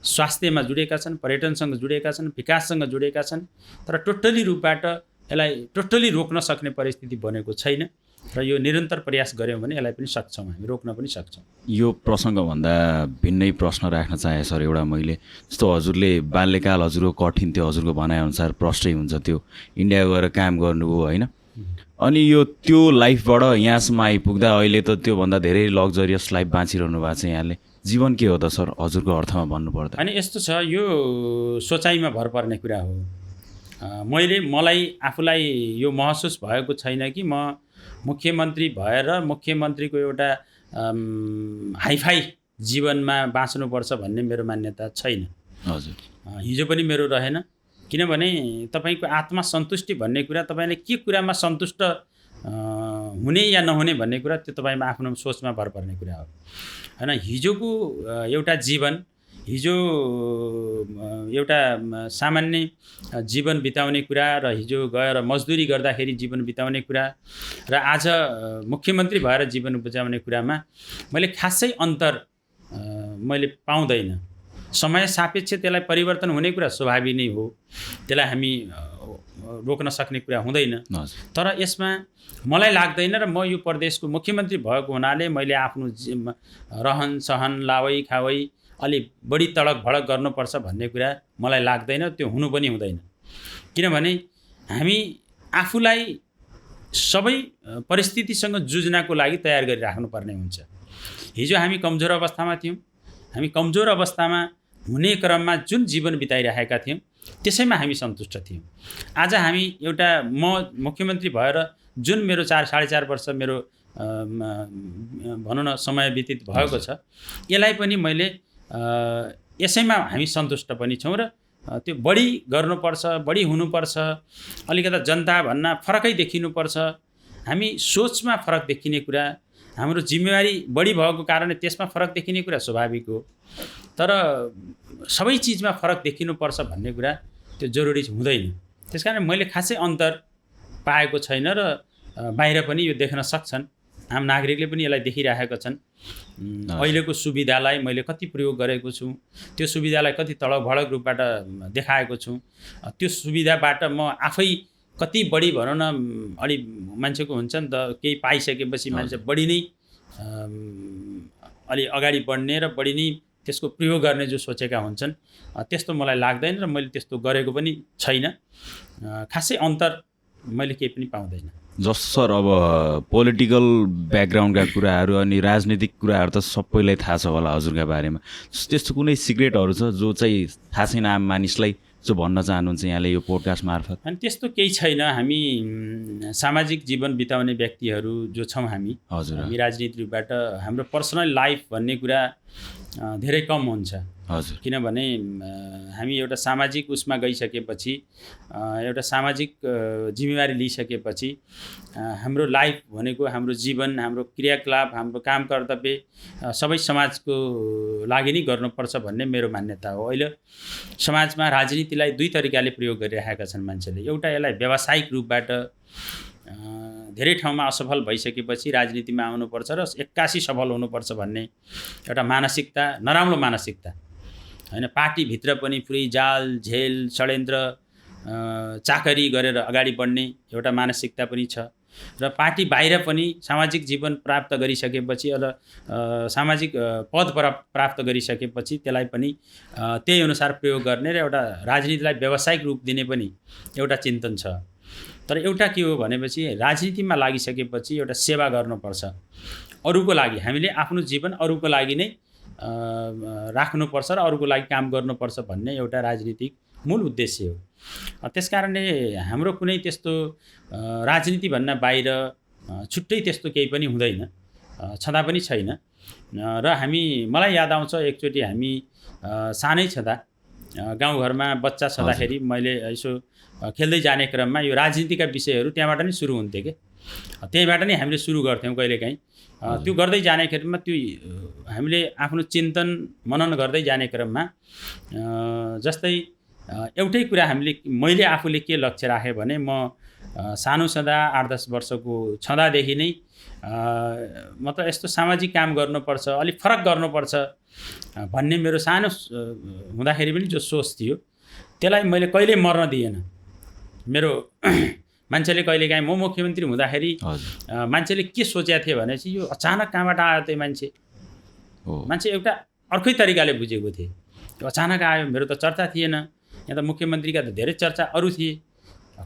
[SPEAKER 2] स्वास्थ्यमा जुडेका छन्, पर्यटनसँग जुडेका छन्, विकाससँग जुडेका छन्। तर टोटली रूपबाट यसलाई टोटली रोक्न सक्ने परिस्थिति बनेको छैन र यो निरन्तर प्रयास गऱ्यौँ भने यसलाई पनि सक्छौँ, हामी रोक्न पनि सक्छौँ।
[SPEAKER 1] यो प्रसङ्गभन्दा भिन्नै प्रश्न राख्न चाहे सर एउटा मैले, जस्तो हजुरले बाल्यकाल हजुरको कठिन थियो, हजुरको भनाइअनुसार प्रष्टै हुन्छ त्यो इन्डिया गएर काम गर्नुभयो होइन, अनि यो त्यो लाइफबाट यहाँसम्म आइपुग्दा अहिले त त्योभन्दा धेरै लग्जरियस लाइफ बाँचिरहनु भएको छ यहाँले। जीवन के हो त सर हजुरको अर्थमा भन्नुपर्दा?
[SPEAKER 2] अनि यस्तो छ, यो सोचाइमा भर पर्ने कुरा हो। मलाई आफूलाई यो महसुस भएको छैन कि म मुख्यमन्त्री भएर मुख्यमन्त्रीको एउटा हाइफाई जीवनमा बाँच्नुपर्छ भन्ने मेरो मान्यता छैन।
[SPEAKER 1] हजुर,
[SPEAKER 2] हिजो पनि मेरो रहेन। किनभने तपाईँको आत्मा सन्तुष्टि भन्ने कुरा तपाईँले के कुरामा सन्तुष्ट हुने या नहुने भन्ने कुरा त्यो तपाईँमा आफ्नो सोचमा भर पर्ने कुरा हो होइन। हिजोको एउटा जीवन, हिजो एउटा सामान्य जीवन बिताउने कुरा र हिजो गएर मजदुरी गर्दाखेरि जीवन बिताउने कुरा र आज मुख्यमन्त्री भएर जीवन बिताउने कुरामा मैले खासै अन्तर मैले पाउँदैन। समय सापेक्ष त्यसलाई परिवर्तन हुने कुरा स्वाभाविक नै हो, त्यसलाई हामी रोक्न सक्ने कुरा हुँदैन। तर यसमा मलाई लाग्दैन र म यो प्रदेशको मुख्यमन्त्री भएको हुनाले मैले आफ्नो रहन सहन लावै खावै अलि बढी तडक भडक गर्नुपर्छ भन्ने कुरा मलाई लाग्दैन, त्यो हुनु पनि हुँदैन। किनभने हामी आफूलाई सबै परिस्थितिसँग जुझ्नको लागि तयार गरिराख्नुपर्ने हुन्छ। हिजो हामी कमजोर अवस्थामा थियौँ, हामी कमजोर अवस्थामा हुने क्रममा जुन जीवन बिताइरहेका थियौँ त्यसैमा हामी सन्तुष्ट थियौँ। आज हामी एउटा म मुख्यमन्त्री भएर जुन मेरो 4.5 वर्ष मेरो भनौँ न समय व्यतीत भएको छ, यसलाई पनि मैले यसैमा हामी सन्तुष्ट पनि छौँ र त्यो बढी गर्नुपर्छ, बढी हुनुपर्छ, अलिकता जनता भन्न फरकै देखिनुपर्छ। हामी सोचमा फरक देखिने कुरा, हाम्रो जिम्मेवारी बढी भएको कारणले त्यसमा फरक देखिने कुरा स्वाभाविक हो। तर सबै चिजमा फरक देखिनुपर्छ भन्ने कुरा त्यो जरुरी हुँदैन। त्यसकारण मैले खासै अन्तर पाएको छैन र बाहिर पनि यो देख्न सक्छन्, आम नागरिकले पनि यसलाई देखिरहेका छन्। अहिलेको सुविधालाई मैले कति प्रयोग गरेको छु, त्यो सुविधालाई कति तडक भडक रूपबाट देखाएको छु, त्यो सुविधाबाट म आफै कति बढी भनौँ न अलि मान्छेको हुन्छ नि त, केही पाइसकेपछि मान्छे बढी नै अलि अगाडि बढ्ने र बढी नै त्यसको प्रयोग गर्ने जो सोचेका हुन्छन्, त्यस्तो मलाई लाग्दैन र मैले त्यस्तो गरेको पनि छैन। खासै अन्तर मैले केही पनि पाउँदैन।
[SPEAKER 1] जस्तो सर अब पोलिटिकल ब्याकग्राउन्डका कुराहरू अनि राजनीतिक कुराहरू त सबैलाई थाहा छ होला हजुरका बारेमा, त्यस्तो कुनै सिक्रेटहरू छ जो चाहिँ थाहा छैन आम मानिसलाई, जो भन्न चाहनुहुन्छ यहाँले यो पोडकास्ट मार्फत?
[SPEAKER 2] अनि त्यस्तो केही छैन। हामी सामाजिक जीवन बिताउने व्यक्तिहरू जो छौँ हामी,
[SPEAKER 1] हजुर,
[SPEAKER 2] हामी राजनीतिबाट हाम्रो पर्सनल लाइफ भन्ने कुरा धेरै कम हुन्छ।
[SPEAKER 1] हजुर,
[SPEAKER 2] किनभने हामी एउटा सामाजिक उसमा गइसकेपछि, एउटा सामाजिक जिम्मेवारी लिइसकेपछि हाम्रो लाइफ भनेको हाम्रो जीवन, हाम्रो क्रियाकलाप, हाम्रो काम कर्तव्य सबै समाजको लागि नै गर्नुपर्छ भन्ने मेरो मान्यता हो। अहिले समाजमा राजनीतिलाई दुई तरिकाले प्रयोग गरिरहेका छन् मान्छेले। एउटा यसलाई व्यावसायिक रूपबाट धेरै ठाउँमा असफल भइसकेपछि राजनीतिमा आउनुपर्छ र 81 सफल हुनुपर्छ भन्ने एउटा मानसिकता, नराम्रो मानसिकता होइन। पार्टीभित्र पनि पुरै जाल झेल षड्यन्त्र चाकरी गरेर अगाडि बढ्ने एउटा मानसिकता पनि छ र पार्टी बाहिर पनि सामाजिक जीवन प्राप्त गरिसकेपछि र सामाजिक पद प्राप्त गरिसकेपछि त्यसलाई पनि त्यही अनुसार प्रयोग गर्ने र एउटा राजनीतिलाई व्यावसायिक रूप दिने पनि एउटा चिन्तन छ। तर एउटा के हो भनेपछि राजनीतिमा लागिसकेपछि एउटा सेवा गर्नुपर्छ अरूको लागि। हामीले आफ्नो जीवन अरूको लागि नै राख्नुपर्छ र अरूको लागि काम गर्नुपर्छ भन्ने एउटा राजनीतिक मूल उद्देश्य हो। त्यसकारणले हाम्रो कुनै त्यस्तो राजनीति भन्न बाहिर छुट्टै त्यस्तो केही पनि हुँदैन, छँदा पनि छैन। र मलाई याद आउँछ एकचोटि हामी सानै छँदा गाउँघरमा बच्चा छँदाखेरि मैले यसो खेल्दै जाने क्रममा यो राजनीतिका विषयहरू त्यहाँबाट नै सुरु हुन्थ्यो कि, त्यहीँबाट नै हामीले सुरु गर्थ्यौँ कहिलेकाहीँ। त्यो गर्दै जाने क्रममा त्यो हामीले आफ्नो चिन्तन मनन गर्दै जाने क्रममा जस्तै एउटै कुरा मैले आफूले के लक्ष्य राखेँ भने म सानो छँदा 8-10 वर्षको छँदादेखि नै मतलब यस्तो सामाजिक काम गर्नुपर्छ, अलिक फरक गर्नुपर्छ भन्ने मेरो सानो हुँदाखेरि पनि जो सोच थियो त्यसलाई मैले कहिल्यै मर्न दिएन। मेरो मान्छेले कहिलेकाहीँ म मुख्यमन्त्री हुँदाखेरि मान्छेले के सोचेको थियो भनेपछि यो अचानक कहाँबाट आयो त्यो मान्छे एउटा अर्कै तरिकाले बुझेको थिएँ। यो अचानक आयो, मेरो त चर्चा थिएन, यहाँ त मुख्यमन्त्रीका त धेरै चर्चा अरू थिए,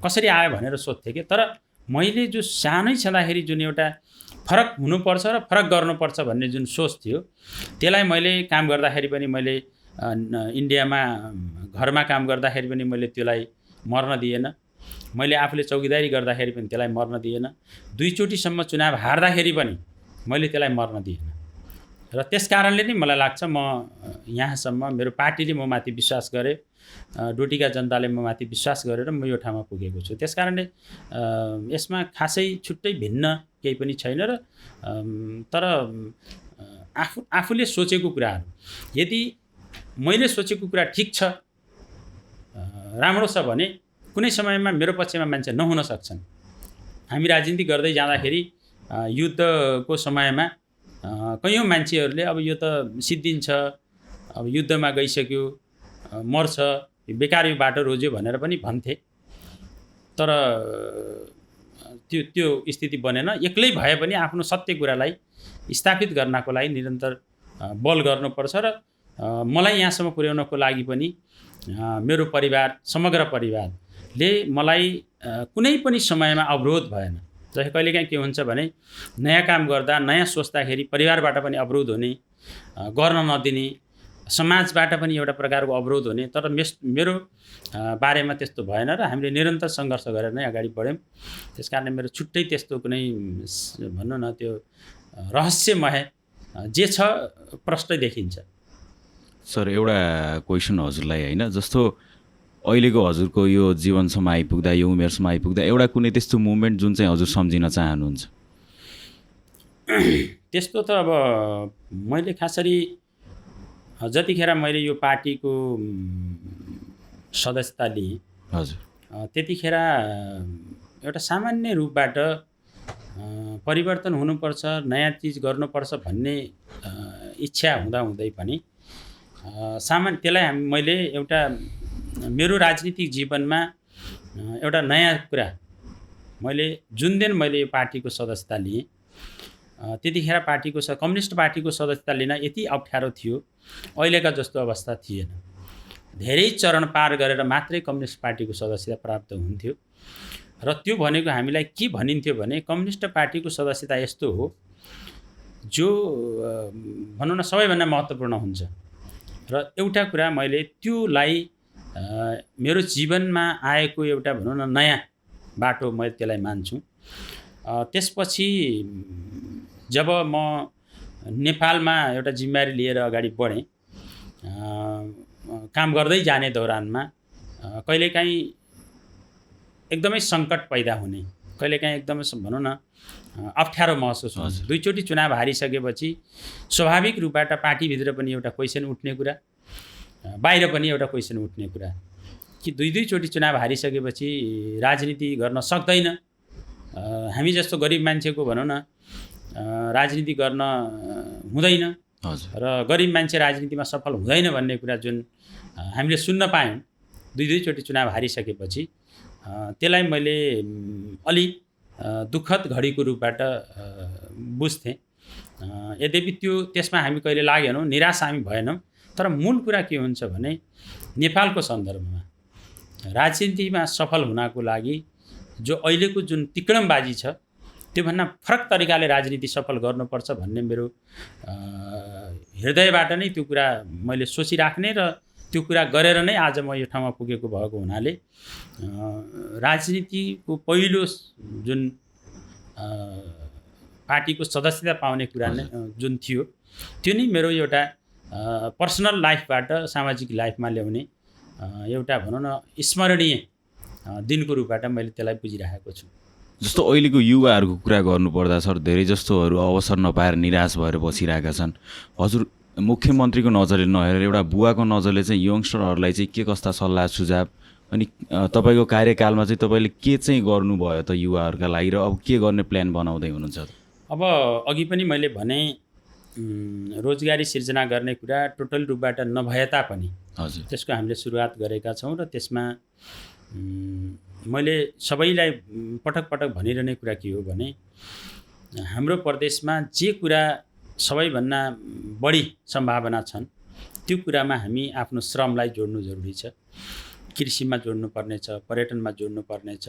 [SPEAKER 2] कसरी आयो भनेर सोध्थेँ कि। तर मैले जो सानै छँदाखेरि जुन एउटा फरक हुनुपर्छ र फरक गर्नुपर्छ भन्ने जुन सोच थियो त्यसलाई मैले काम गर्दाखेरि पनि मैले इन्डियामा घरमा काम गर्दाखेरि पनि मैले त्यसलाई मर्न दिएन। मैले आफूले चौकीदारी गर्दाखेरि पनि त्यसलाई मर्न दिएन। 2 चोटिसम्म चुनाव हार्दाखेरि पनि मैले त्यसलाई मर्न दिएन। र त्यस कारणले नै मलाई लाग्छ म यहाँसम्म मेरो पार्टीले म माथि विश्वास गरे, डोटीका जनताले म माथि विश्वास गरेर म यो ठाउँमा पुगेको छु। त्यस कारणले यसमा खासै छुट्टै भिन्न केही पनि छैन। र तर आफूले सोचेको कुराहरू यदि मैले सोचेको कुरा ठिक छ, राम्रो छ भने कुनै समयमा मेरो पक्षमा मान्छे नहुन सक्छन्। हामी राजनीति गर्दै जाँदाखेरि युद्धको समयमा कयौँ मान्छेहरूले अब यो त सिद्धिन्छ, अब युद्धमा गइसक्यो, मर्छ, बेकार यो बाटो रोज्यो भनेर पनि भन्थे। तर त्यो स्थिति बनेन। एक्लै भए पनि आफ्नो सत्य कुरालाई स्थापित गर्नको लागि निरन्तर बल गर्नुपर्छ। र मलाई यहाँसम्म पुर्याउनको लागि पनि मेरो परिवार, समग्र परिवारले मलाई कुनै पनि समयमा अवरोध भएन। जस्तै कहिलेकाहीँ के हुन्छ भने नयाँ काम गर्दा, नयाँ सोच्दाखेरि परिवारबाट पनि अवरोध हुने, गर्न नदिने, समाजबाट पनि एउटा प्रकारको अवरोध हुने। तर मेरो बारेमा त्यस्तो भएन र हामीले निरन्तर सङ्घर्ष गरेर नै अगाडि बढ्यौँ। त्यस कारणले मेरो छुट्टै त्यस्तो कुनै भन्नु न त्यो रहस्यमय जे छ प्रष्टै देखिन्छ।
[SPEAKER 1] सर एउटा क्वेसन हजुरलाई होइन, जस्तो अहिलेको हजुरको यो जीवनसम्म आइपुग्दा, यो उमेरसम्म आइपुग्दा एउटा कुनै त्यस्तो मुभमेन्ट जुन चाहिँ हजुर सम्झिन चाहनुहुन्छ?
[SPEAKER 2] त्यस्तो त अब मैले खासरी जतिखेर मैले यो पार्टीको सदस्यता लिएँ
[SPEAKER 1] हजुर
[SPEAKER 2] त्यतिखेर एउटा सामान्य रूपबाट परिवर्तन हुनुपर्छ, नयाँ चिज गर्नुपर्छ भन्ने इच्छा हुँदाहुँदै पनि त्यसलाई मैले एउटा मेरो राजनीतिक जीवनमा एउटा नयाँ कुरा मैले जुन दिन मैले यो पार्टीको सदस्यता लिएँ त्यतिखेर कम्युनिस्ट पार्टीको सदस्यता लिन यति अप्ठ्यारो थियो, अहिलेका जस्तो अवस्था थिएन। धेरै चरण पार गरेर मात्रै कम्युनिस्ट पार्टीको सदस्यता प्राप्त हुन्थ्यो। र त्यो भनेको हामीलाई के भनिन्थ्यो भने कम्युनिस्ट पार्टीको सदस्यता यस्तो हो जो भनौँ न सबैभन्दा महत्त्वपूर्ण हुन्छ। र एउटा कुरा मैले त्योलाई मेरो जीवनमा आएको एउटा भनौँ न नयाँ बाटो मैले त्यसलाई मान्छु। त्यसपछि जब म नेपालमा एउटा जिम्मेवारी लिएर अगाडि बढेँ, काम गर्दै जाने दौरानमा कहिलेकाहीँ एकदमै सङ्कट पैदा हुने, कहिलेकाहीँ एकदमै भनौँ न अप्ठ्यारो महसुस हुन्छ। 2 चोटि चुनाव हारिसकेपछि स्वाभाविक रूपबाट पार्टीभित्र पनि एउटा क्वेसन उठ्ने कुरा, बाहिर पनि एउटा क्वेसन उठ्ने कुरा कि 2 चोटि चुनाव हारिसकेपछि राजनीति गर्न सक्दैन। हामी जस्तो गरिब मान्छेको भनौँ न राजनीति गर्न हुँदैन र गरिब मान्छे राजनीतिमा सफल हुँदैन भन्ने कुरा जुन हामीले सुन्न पायौँ 2 चोटि चुनाव हारिसकेपछि, त्यसलाई मैले अलि दुःखद घडीको रूपबाट बुझ्थेँ। यद्यपि त्यसमा हामी कहिले लागेनौँ, निराश हामी भएनौँ। तर मूल कुरा के हुन्छ भने नेपालको सन्दर्भमा राजनीतिमा सफल हुनको लागि जो अहिलेको जुन तिक्रमबाजी छ त्योभन्दा फरक तरिकाले राजनीति सफल गर्नुपर्छ भन्ने मेरो हृदयबाट नै त्यो कुरा मैले सोचिराख्ने र त्यो कुरा गरेर नै आज म यो ठाउँमा पुगेको भएको हुनाले राजनीतिको पहिलो जुन पार्टीको सदस्यता पाउने कुरा नै जुन थियो त्यो नै मेरो एउटा पर्सनल लाइफबाट सामाजिक लाइफमा ल्याउने एउटा भनौँ न स्मरणीय दिनको रूपबाट मैले त्यसलाई बुझिरहेको छु।
[SPEAKER 1] जस्तो अहिलेको युवाहरूको कुरा गर्नुपर्दा सर धेरै जस्तोहरू अवसर नपाएर निराश भएर बसिरहेका छन्। हजुर मुख्यमन्त्रीको नजरले नहेरेर एउटा बुवाको नजरले चाहिँ यङ्स्टरहरूलाई चाहिँ के कस्ता सल्लाह सुझाव अनि तपाईँको कार्यकालमा चाहिँ तपाईँले के चाहिँ गर्नुभयो त युवाहरूका लागि र अब के गर्ने प्लान बनाउँदै हुनुहुन्छ त?
[SPEAKER 2] अब अघि पनि मैले भने रोजगारी सिर्जना गर्ने कुरा टोटल रूपबाट नभए तापनि
[SPEAKER 1] हजुर
[SPEAKER 2] त्यसको हामीले सुरुवात गरेका छौँ र त्यसमा मैले सबैलाई पटक पटक भनिरहने कुरा के हो भने हाम्रो प्रदेशमा जे कुरा सबैभन्दा बढी सम्भावना छन् त्यो कुरामा हामी आफ्नो श्रमलाई जोड्नु जरुरी छ। कृषिमा जोड्नुपर्नेछ, पर्यटनमा जोड्नुपर्नेछ,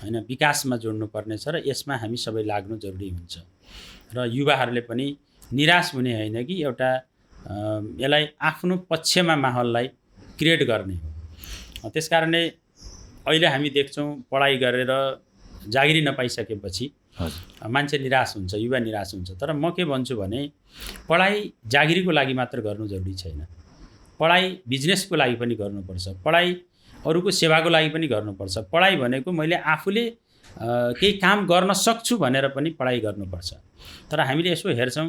[SPEAKER 2] हैन, विकासमा जोड्नुपर्नेछ र यसमा हामी सबै लाग्नु जरुरी हुन्छ। र युवाहरूले पनि निराश हुने होइन कि एउटा यसलाई आफ्नो पक्षमा माहौललाई क्रिएट गर्ने हो। त्यसकारणले अहिले हामी देख्छौँ पढाइ गरेर जागिरी नपाइसकेपछि मान्छे निराश हुन्छ, युवा निराश हुन्छ। तर म के भन्छु भने पढाइ जागिरीको लागि मात्र गर्नु जरुरी छैन। पढाइ बिजनेसको लागि पनि गर्नुपर्छ, पढाइ अरूको सेवाको लागि पनि गर्नुपर्छ। पढाइ भनेको मैले आफूले केही काम गर्न सक्छु भनेर पनि पढाइ गर्नुपर्छ। तर हामीले यसो हेर्छौँ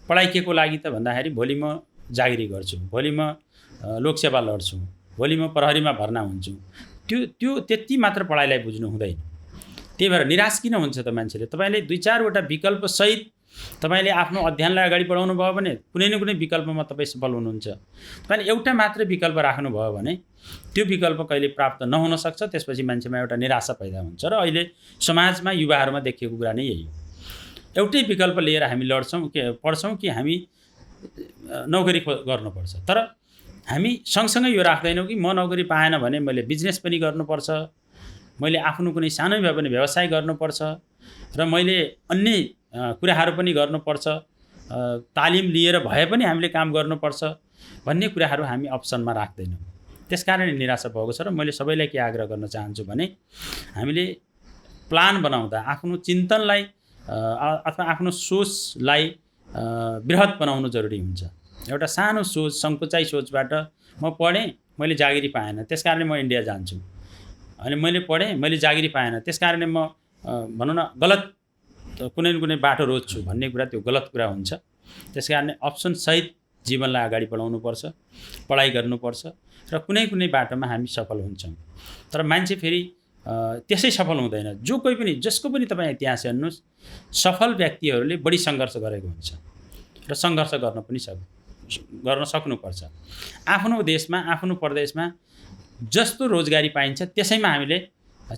[SPEAKER 2] पढाइ के को लागि त भन्दाखेरि भोलि म जागिरी गर्छु, भोलि म लोकसेवा लड्छु, भोलि म प्रहरीमा भर्ना हुन्छु, त्यो त्यति मात्र पढाइलाई बुझ्नु हुँदैन। त्यही भएर निराश किन हुन्छ त मान्छेले? तपाईँले 2-4वटा विकल्प सहित तपाईँले आफ्नो अध्ययनलाई अगाडि बढाउनु भयो भने कुनै न कुनै विकल्पमा तपाईँ सफल हुनुहुन्छ। तपाईँले एउटा मात्र विकल्प राख्नुभयो भने त्यो विकल्प कहिले प्राप्त नहुन सक्छ। त्यसपछि मान्छेमा एउटा निराशा पैदा हुन्छ र अहिले समाजमा युवाहरूमा देखिएको कुरा नै यही हो। एउटै विकल्प लिएर हामी लड्छौँ कि पढ्छौँ कि हामी नोकरी गर्नुपर्छ। तर हामी सँगसँगै यो राख्दैनौँ कि म नोकरी पाएन भने मैले बिजनेस पनि गर्नुपर्छ, मैले आफ्नो कुनै सानो भए पनि व्यवसाय गर्नुपर्छ र मैले अन्य कुराहरू पनि गर्नुपर्छ, तालिम लिएर भए पनि हामीले काम गर्नुपर्छ भन्ने कुराहरू हामी अप्सनमा राख्दैनौँ। त्यसकारण निराशा भएको छ। र मैले सबैलाई के आग्रह गर्न चाहन्छु भने हामीले प्लान बनाउँदा आफ्नो चिन्तनलाई अथवा आफ्नो सोचलाई बृहत बनाउनु जरुरी हुन्छ। एउटा सानो सोच, सङ्कुचाइ सोचबाट म पढेँ, मैले जागिरी पाएन, त्यसकारणले म इन्डिया जान्छु, अनि मैले पढेँ, मैले जागिरी पाएन, त्यसकारणले म भनौँ न गलत कुनै न कुनै बाटो रोज्छु भन्ने कुरा त्यो गलत कुरा हुन्छ। त्यसकारणले अप्सन सहित जीवनलाई अगाडि बढाउनुपर्छ, पढाइ गर्नुपर्छ र कुनै कुनै बाटोमा हामी सफल हुन्छौँ। तर मान्छे फेरि त्यसै सफल हुँदैन। जो कोही पनि, जसको पनि तपाईँ इतिहास हेर्नुहोस्, सफल व्यक्तिहरूले बढी सङ्घर्ष गरेको हुन्छ र सङ्घर्ष गर्न सक्नुपर्छ। आफ्नो देशमा, आफ्नो प्रदेशमा जस्तो रोजगारी पाइन्छ त्यसैमा हामीले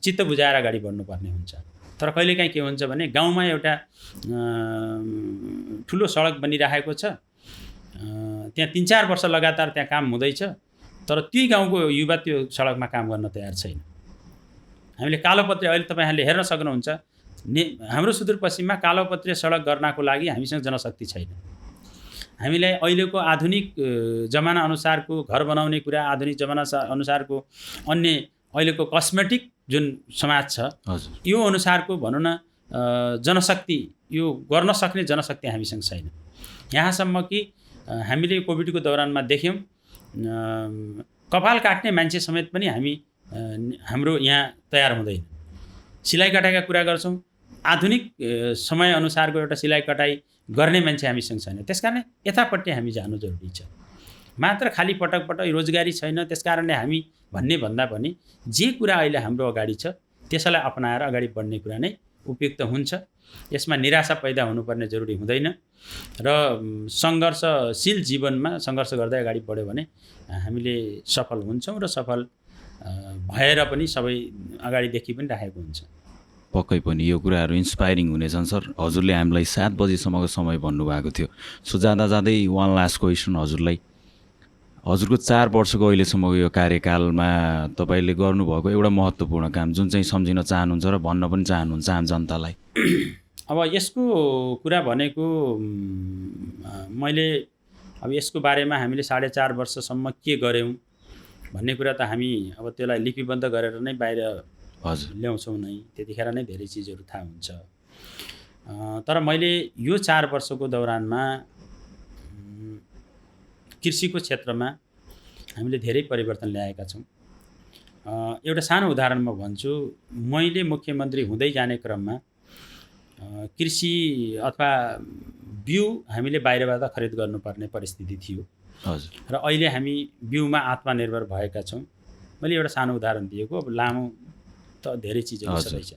[SPEAKER 2] चित्त बुझाएर अगाडि बढ्नुपर्ने हुन्छ। तर कहिलेकाहीँ के हुन्छ भने गाउँमा एउटा ठुलो सडक बनिरहेको छ, त्यहाँ 3-4 वर्ष लगातार त्यहाँ काम हुँदैछ, तर त्यही गाउँको युवा त्यो सडकमा काम गर्न तयार छैन। हामीले कालोपत्रे अहिले तपाईँहरूले हेर्न सक्नुहुन्छ, हाम्रो सुदूरपश्चिममा कालोपत्रे सडक गर्नको लागि हामीसँग जनशक्ति छैन। हामीलाई अहिलेको आधुनिक जमाना अनुसारको घर बनाउने कुरा, आधुनिक जमाना अनुसारको अन्य अहिलेको कस्मेटिक जुन समाज छ, यो अनुसारको भनौँ न जनशक्ति, यो गर्न सक्ने जनशक्ति हामीसँग छैन। यहाँसम्म कि हामीले कोभिडको दौरानमा देख्यौँ कपाल काट्ने मान्छे समेत पनि हाम्रो यहाँ तयार हुँदैन। सिलाइ कटाइका कुरा गर्छौँ, आधुनिक समय अनुसारको एउटा सिलाइ कटाइ गर्ने मान्छे हामीसँग छैन। त्यसकारण यतापट्टि हामी जानु जरुरी छ। मात्र खाली पटक पटक रोजगारी छैन त्यसकारणले हामी भन्ने भन्दा पनि जे कुरा अहिले हाम्रो अगाडि छ त्यसैलाई अपनाएर अगाडि बढ्ने कुरा नै उपयुक्त हुन्छ। यसमा निराशा पैदा हुनुपर्ने जरुरी हुँदैन र सङ्घर्षशील जीवनमा सङ्घर्ष गर्दै अगाडि बढ्यो भने हामीले सफल हुन्छौँ र सफल भएर पनि सबै अगाडि देखि पनि राखेको हुन्छ।
[SPEAKER 1] पक्कै पनि यो कुराहरू इन्स्पायरिङ हुनेछन् सर। हजुरले हामीलाई 7 बजीसम्मको समय भन्नुभएको थियो। सो जाँदा जाँदै वान लास्ट क्वेसन हजुरलाई, हजुरको 4 वर्षको अहिलेसम्मको यो कार्यकालमा तपाईँले गर्नुभएको एउटा महत्त्वपूर्ण काम जुन चाहिँ सम्झिन चाहनुहुन्छ र भन्न पनि चाहनुहुन्छ आम जनतालाई?
[SPEAKER 2] अब यसको कुरा भनेको मैले अब यसको बारेमा हामीले 4.5 वर्षसम्म के गऱ्यौँ भन्ने कुरा त हामी अब त्यसलाई लिपिबद्ध गरेर नै बाहिर ल्याउँछौँ नै, त्यतिखेर नै धेरै चिजहरू थाहा हुन्छ। तर मैले यो 4 वर्षको दौरानमा कृषिको क्षेत्रमा हामीले धेरै परिवर्तन ल्याएका छौँ। एउटा सानो उदाहरण म भन्छु। मैले मुख्यमन्त्री हुँदै जाने क्रममा कृषि अथवा बिउ हामीले बाहिरबाट खरिद गर्नुपर्ने परिस्थिति थियो।
[SPEAKER 1] हजुर।
[SPEAKER 2] र अहिले हामी बिउमा आत्मनिर्भर भएका छौँ। मैले एउटा सानो उदाहरण दिएको, अब लामो त धेरै चिजहरू
[SPEAKER 1] हजुर।
[SPEAKER 2] छँदैछ।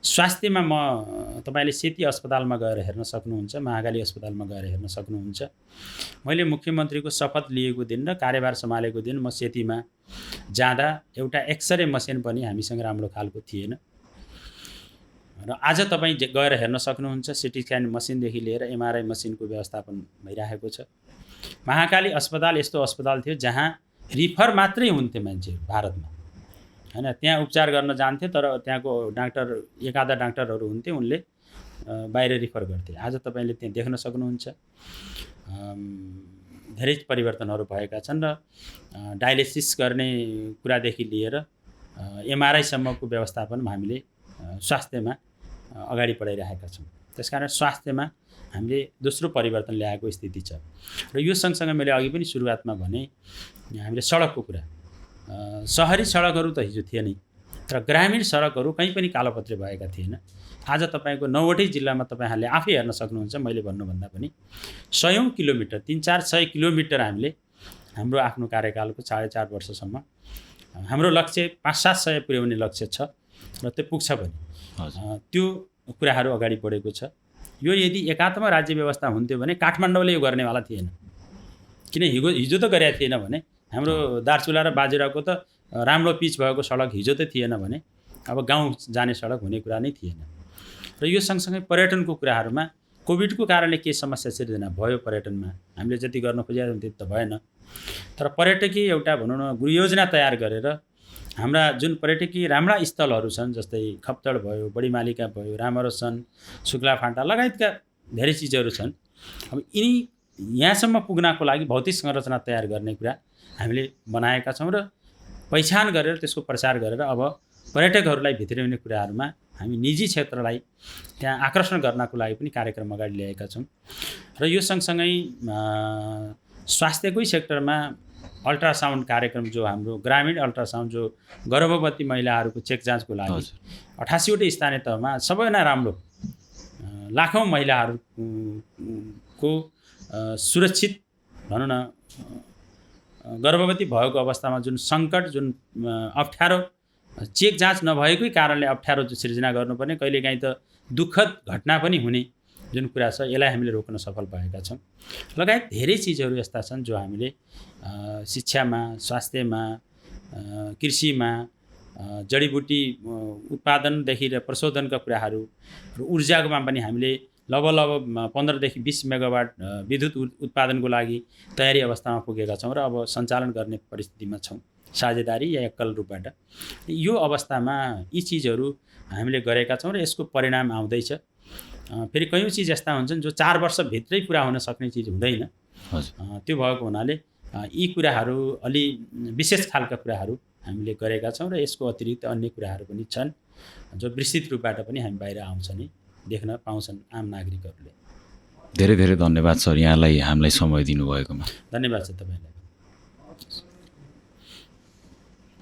[SPEAKER 2] स्वास्थ्यमा तपाईँले सेती अस्पतालमा गएर हेर्न सक्नुहुन्छ, महाकाली अस्पतालमा गएर हेर्न सक्नुहुन्छ। मैले मुख्यमन्त्रीको शपथ लिएको दिन र कार्यभार सम्हालेको दिन म सेतीमा जाँदा एउटा एक्सरे मसिन पनि हामीसँग राम्रो खालको थिएन। र आज तपाईँ गएर हेर्न सक्नुहुन्छ, सिटी स्क्यान मसिनदेखि लिएर एमआरआई मसिनको व्यवस्थापन भइरहेको छ। महाकाली अस्पताल यस्तो अस्पताल थियो जहाँ रिफर मात्रै हुन्थे मान्छेहरू भारतमा, हैन। त्यहाँ उपचार गर्न जान्थे, तर त्यहाँको डाक्टर एक आधा डाक्टरहरू हुन्थे, उनले बाहिर रिफर गर्थे। आज तपाईँले त्यहाँ देख्न सक्नुहुन्छ धेरै परिवर्तनहरू भएका छन् र डायलिसिस गर्ने कुरादेखि लिएर एमआरआईसम्मको व्यवस्थापन हामीले स्वास्थ्यमा अगाडि बढाइरहेका छौँ। त्यसकारण स्वास्थ्यमा हामीले दोस्रो परिवर्तन ल्याएको स्थिति छ। र यो सँगसँगै मैले अघि पनि सुरुवातमा भने हामीले सडकको कुरा, सहरी सडकहरू त हिजो थिए नै, तर ग्रामीण सडकहरू कहीँ पनि कालोपत्रे भएका थिएन। आज तपाईँको 9वटै जिल्लामा तपाईँहरूले आफै हेर्न सक्नुहुन्छ। मैले भन्नुभन्दा पनि 100औं किलोमिटर, 300-400 किलोमिटर हामीले हाम्रो आफ्नो कार्यकालको 4.5 वर्षसम्म हाम्रो लक्ष्य 500-700 पुर्याउने लक्ष्य छ र त्यो पुग्छ पनि। त्यो कुराहरू अगाडि बढेको छ। यो यदि एकात्म राज्य व्यवस्था हुन्थ्यो भने काठमाडौँले यो गर्नेवाला थिएन। किन हिजो त गरेका थिएन भने हाम्रो दार्चुला र बाजुराको त राम्रो पिच भएको सडक हिजो त थिएन भने अब गाउँ जाने सडक हुने कुरा नै थिएन। र यो सँगसँगै पर्यटनको कुराहरूमा कोभिडको कारणले के समस्या सिर्जना भयो पर्यटनमा, हामीले जति गर्न खोजेका थियौँ त्यति त भएन। तर पर्यटकीय एउटा भनौँ न गृहयोजना तयार गरेर हाम्रा जुन पर्यटकीय राम्रा स्थलहरू छन्, जस्तै खप्तड भयो, बडीमालिका भयो, रामरसन, शुक्लाफाँटा लगायतका धेरै चिजहरू छन्। अब यिनी यहाँसम्म पुग्नको लागि भौतिक संरचना तयार गर्ने कुरा हामीले बनाएका छौँ र पहिचान गरेर त्यसको प्रचार गरेर अब पर्यटकहरूलाई भित्र्याउने कुराहरूमा हामी निजी क्षेत्रलाई त्यहाँ आकर्षण गर्नको लागि पनि कार्यक्रम अगाडि ल्याएका छौँ। र यो सँगसँगै स्वास्थ्यकै सेक्टरमा अल्ट्रासाउन्ड कार्यक्रम, जो हाम्रो ग्रामीण अल्ट्रासाउन्ड, जो गर्भवती महिलाहरूको चेक जाँचको लागि 88वटै स्थानीय तहमा सबैभन्दा राम्रो लाखौँ महिलाहरूको सुरक्षित भनौँ न गर्भवती भएको अवस्थामा जुन सङ्कट, जुन अप्ठ्यारो, चेक जाँच नभएकै कारणले अप्ठ्यारो सिर्जना गर्नुपर्ने, कहिलेकाहीँ त दुःखद घटना पनि हुने जुन कुरा छ, यसलाई हामीले रोक्न सफल भएका छौँ। लगायत धेरै चिजहरू यस्ता छन् जो हामीले शिक्षामा, स्वास्थ्यमा, कृषिमा, जडीबुटी उत्पादनदेखि र प्रशोधनका कुराहरू र ऊर्जाकोमा पनि हामीले लगभग 15 देखि 20 मेगावाट विद्युत उत्पादनको लागि तयारी अवस्थामा पुगेका छौँ र अब सञ्चालन गर्ने परिस्थितिमा छौँ, साझेदारी या एकल रूपबाट। यो अवस्थामा यी चिजहरू हामीले गरेका छौँ र यसको परिणाम आउँदैछ। फेरि कयौँ चिज यस्ता हुन्छन् जो 4 वर्षभित्रै पुरा हुन सक्ने चिज हुँदैन। त्यो भएको हुनाले यी कुराहरू अलि विशेष खालका कुराहरू हामीले गरेका छौँ र यसको अतिरिक्त अन्य कुराहरू पनि छन् जो विस्तृत रूपबाट पनि हामी बाहिर आउँछ नि देख्न पाउँछन् आम नागरिकहरूले।
[SPEAKER 1] धेरै धेरै धन्यवाद सर, यहाँलाई हामीलाई समय दिनुभएकोमा।
[SPEAKER 2] धन्यवाद छ तपाईँलाई।